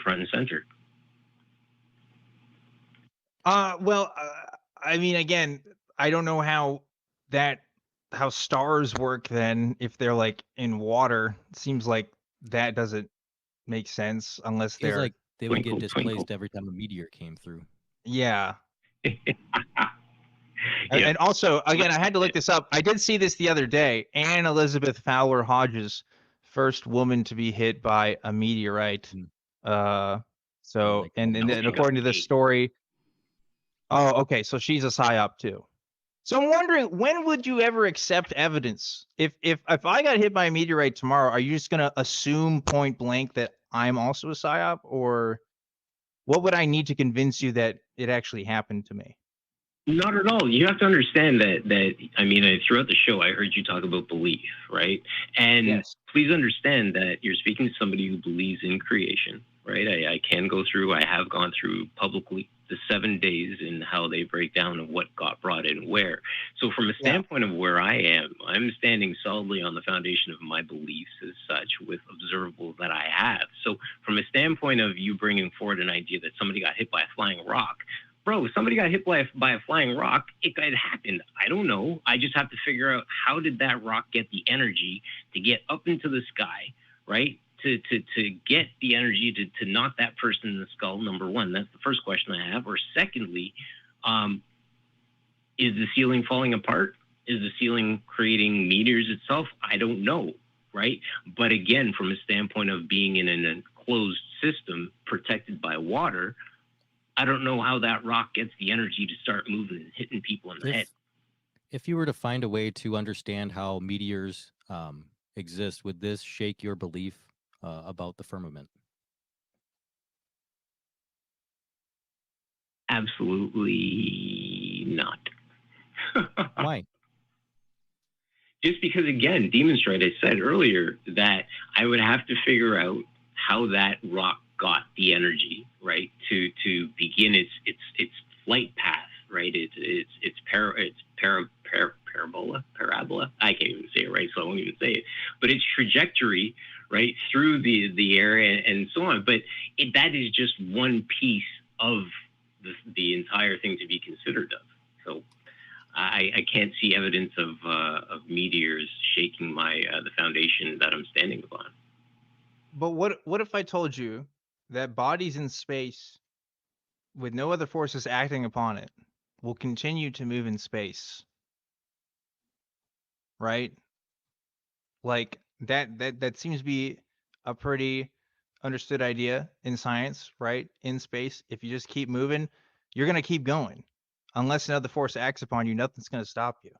front and center. Well, I mean, again, I don't know how stars work then if they're like in water. It seems like that doesn't make sense unless Feels they're like they would get displaced every time a meteor came through. Yeah. And also, again, I had to look this up. I did see this the other day. Anne Elizabeth Fowler Hodges, first woman to be hit by a meteorite. So, and then according to this story, oh, okay, so she's a psyop too. So I'm wondering, when would you ever accept evidence? If I got hit by a meteorite tomorrow, are you just gonna assume point blank that I'm also a psyop, or what would I need to convince you that it actually happened to me? Not at all. You have to understand that I mean, throughout the show, I heard you talk about belief, right? And please understand that you're speaking to somebody who believes in creation, right? I can go through, I have gone through publicly the 7 days and how they break down of what got brought in where. So from a standpoint of where I am, I'm standing solidly on the foundation of my beliefs as such with observables that I have. So from a standpoint of you bringing forward an idea that somebody got hit by a flying rock, bro, somebody got hit by a flying rock. It happened. I don't know. I just have to figure out, how did that rock get the energy to get up into the sky, right? To get the energy to knock that person in the skull, number one. That's the first question I have. Or secondly, is the ceiling falling apart? Is the ceiling creating meteors itself? I don't know, right? But again, from a standpoint of being in an enclosed system protected by water, I don't know how that rock gets the energy to start moving and hitting people in the head. If you were to find a way to understand how meteors exist, would this shake your belief about the firmament? Absolutely not. Why? Just because, again, Demonstryde, I said earlier that I would have to figure out how that rock got the energy, right, to begin its flight path, right? It's parabola. I can't even say it right, so I won't even say it. But its trajectory, right, through the air and so on. But that is just one piece of the entire thing to be considered of. So I can't see evidence of meteors shaking the foundation that I'm standing upon. But what if I told you that bodies in space with no other forces acting upon it will continue to move in space, right? Like that seems to be a pretty understood idea in science, right? In space, if you just keep moving, you're going to keep going. Unless another force acts upon you, nothing's going to stop you,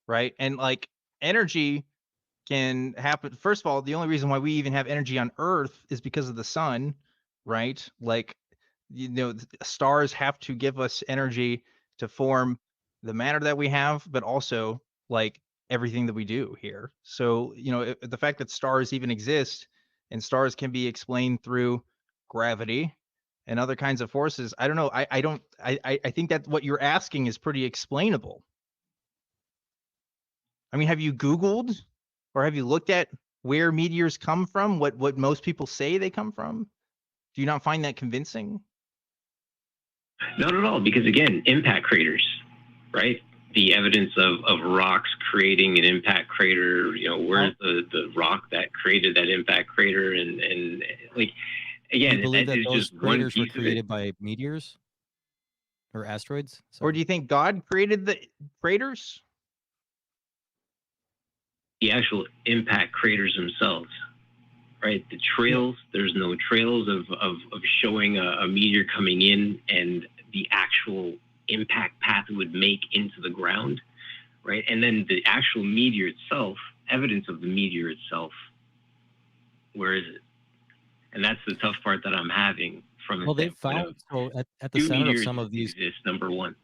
right? And like energy can happen. First of all, the only reason why we even have energy on Earth is because of the sun, right? Like, stars have to give us energy to form the matter that we have, but also like everything that we do here. So, the fact that stars even exist and stars can be explained through gravity and other kinds of forces. I don't know. I think that what you're asking is pretty explainable. I mean, have you Googled or have you looked at where meteors come from? What most people say they come from? Do you not find that convincing? Not at all, because again, impact craters, right? The evidence of rocks creating an impact crater, where's the rock that created that impact crater? And like, again, Do you believe that is those just one craters were piece of it. created by meteors or asteroids? Or do you think God created the craters? The actual impact craters themselves, right? The trails, there's no trails of showing a meteor coming in and the actual impact path it would make into the ground, right? And then the actual meteor itself, evidence of the meteor itself, where is it? And that's the tough part that I'm having from the Well, they've standpoint found of at the do center of meteors some of these exist, number one.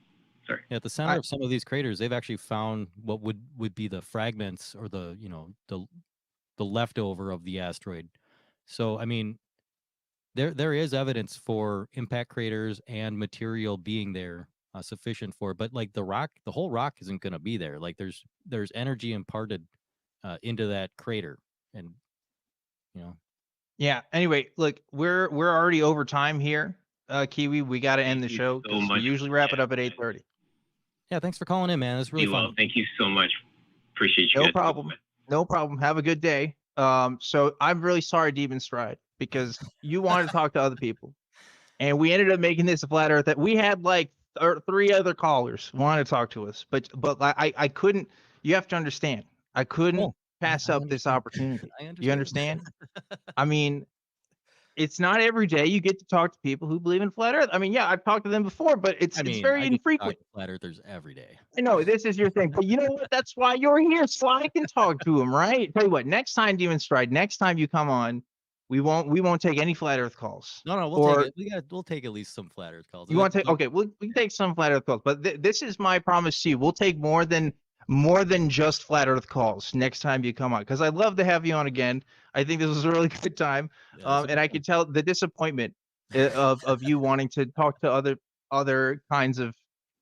Sorry. At the center of some of these craters, they've actually found what would be the fragments or the leftover of the asteroid. So I mean, there is evidence for impact craters and material being there sufficient for it. But like the whole rock isn't going to be there. Like there's energy imparted into that crater, and Yeah. Anyway, look, we're already over time here, Kiwee. We got to end the show so because we much. usually wrap it up at 8:30. Yeah, thanks for calling in, man. It's really fun. Well, thank you so much. Appreciate you No guys. problem. No problem. Have a good day. So I'm really sorry, Demonstryde, because you wanted to talk to other people, and we ended up making this a flat Earth. That we had like 3 other callers wanted to talk to us, but I couldn't. You have to understand. I couldn't pass up this opportunity. You understand? I mean, it's not every day you get to talk to people who believe in flat Earth. I mean, yeah, I've talked to them before, but it's very I get to infrequent. talk to flat earthers every day. I know this is your thing, but you know what? That's why you're here, so I can talk to them, right? Tell you what, next time, Demonstryde, next time you come on, we won't take any flat Earth calls. No, we'll take it. We'll take at least some flat Earth calls. You want to take? Okay, we can take some flat Earth calls, but this is my promise to you. We'll take more than just flat Earth calls next time you come on, because I'd love to have you on again. I think this was a really good time, and I could tell the disappointment of you wanting to talk to other kinds of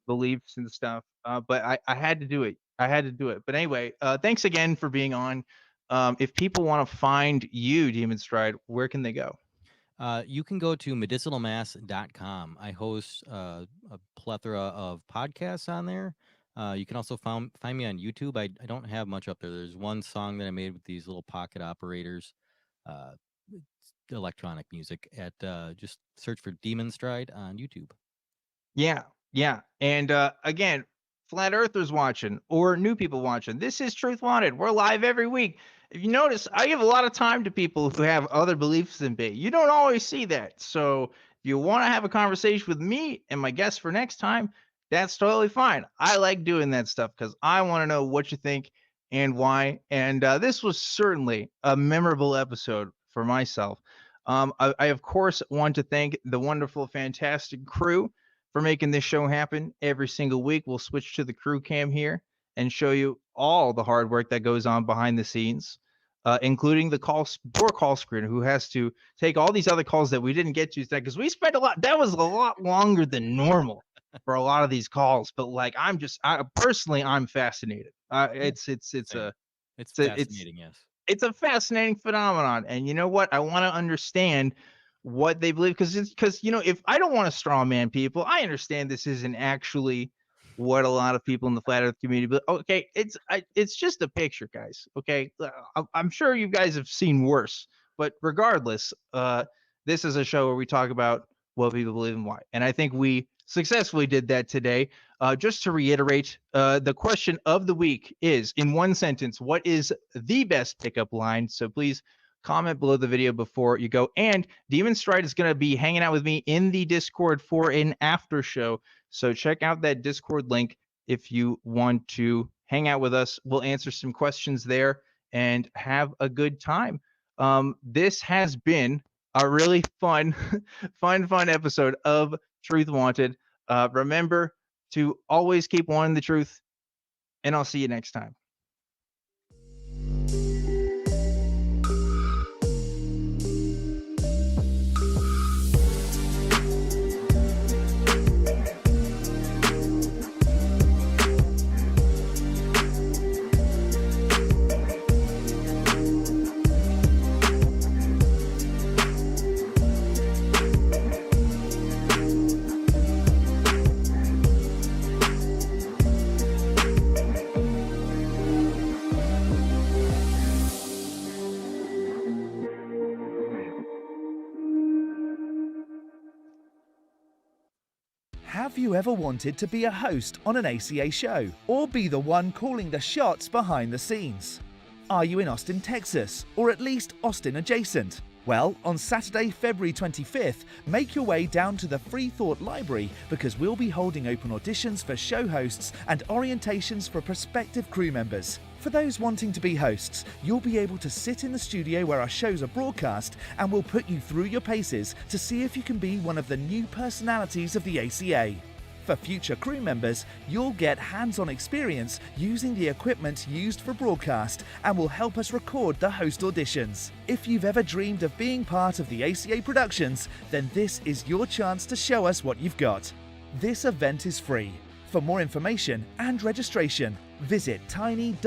beliefs and stuff. But I had to do it. I had to do it. But anyway, thanks again for being on. If people want to find you, Demonstryde, where can they go? You can go to medicinalmass.com. I host a plethora of podcasts on there. You can also find me on YouTube. I don't have much up there. There's one song that I made with these little pocket operators, electronic music. Just search for Demonstryde on YouTube. Yeah. And again, flat earthers watching or new people watching, this is Truth Wanted. We're live every week. If you notice, I give a lot of time to people who have other beliefs than me. You don't always see that. So if you want to have a conversation with me and my guests for next time, that's totally fine. I like doing that stuff because I want to know what you think and why. And this was certainly a memorable episode for myself. I of course want to thank the wonderful, fantastic crew for making this show happen every single week. We'll switch to the crew cam here and show you all the hard work that goes on behind the scenes, including the call screener who has to take all these other calls that we didn't get to today because we spent a lot. That was a lot longer than normal for a lot of these calls. But like, I'm fascinated. It's fascinating. Yes. it's a fascinating phenomenon. And you know what? I want to understand what they believe, because if I don't want to straw man people, I understand this isn't actually what a lot of people in the flat earth community, but okay, it's just a picture, guys. Okay, I'm sure you guys have seen worse, but regardless, this is a show where we talk about what people believe and why, and I think we successfully did that today. Just to reiterate, the question of the week is, in one sentence, what is the best pickup line? So please comment below the video before you go. And Demonstryde is going to be hanging out with me in the Discord for an after show. So check out that Discord link if you want to hang out with us. We'll answer some questions there and have a good time. This has been a really fun episode of Truth Wanted. Remember to always keep wanting the truth, and I'll see you next time. Have you ever wanted to be a host on an ACA show, or be the one calling the shots behind the scenes? Are you in Austin, Texas, or at least Austin adjacent? Well, on Saturday, February 25th, make your way down to the Free Thought Library, because we'll be holding open auditions for show hosts and orientations for prospective crew members. For those wanting to be hosts, you'll be able to sit in the studio where our shows are broadcast, and we'll put you through your paces to see if you can be one of the new personalities of the ACA. For future crew members, you'll get hands-on experience using the equipment used for broadcast, and will help us record the host auditions. If you've ever dreamed of being part of the ACA productions, then this is your chance to show us what you've got. This event is free. For more information and registration, visit tiny.cc/ACA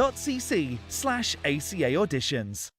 auditions.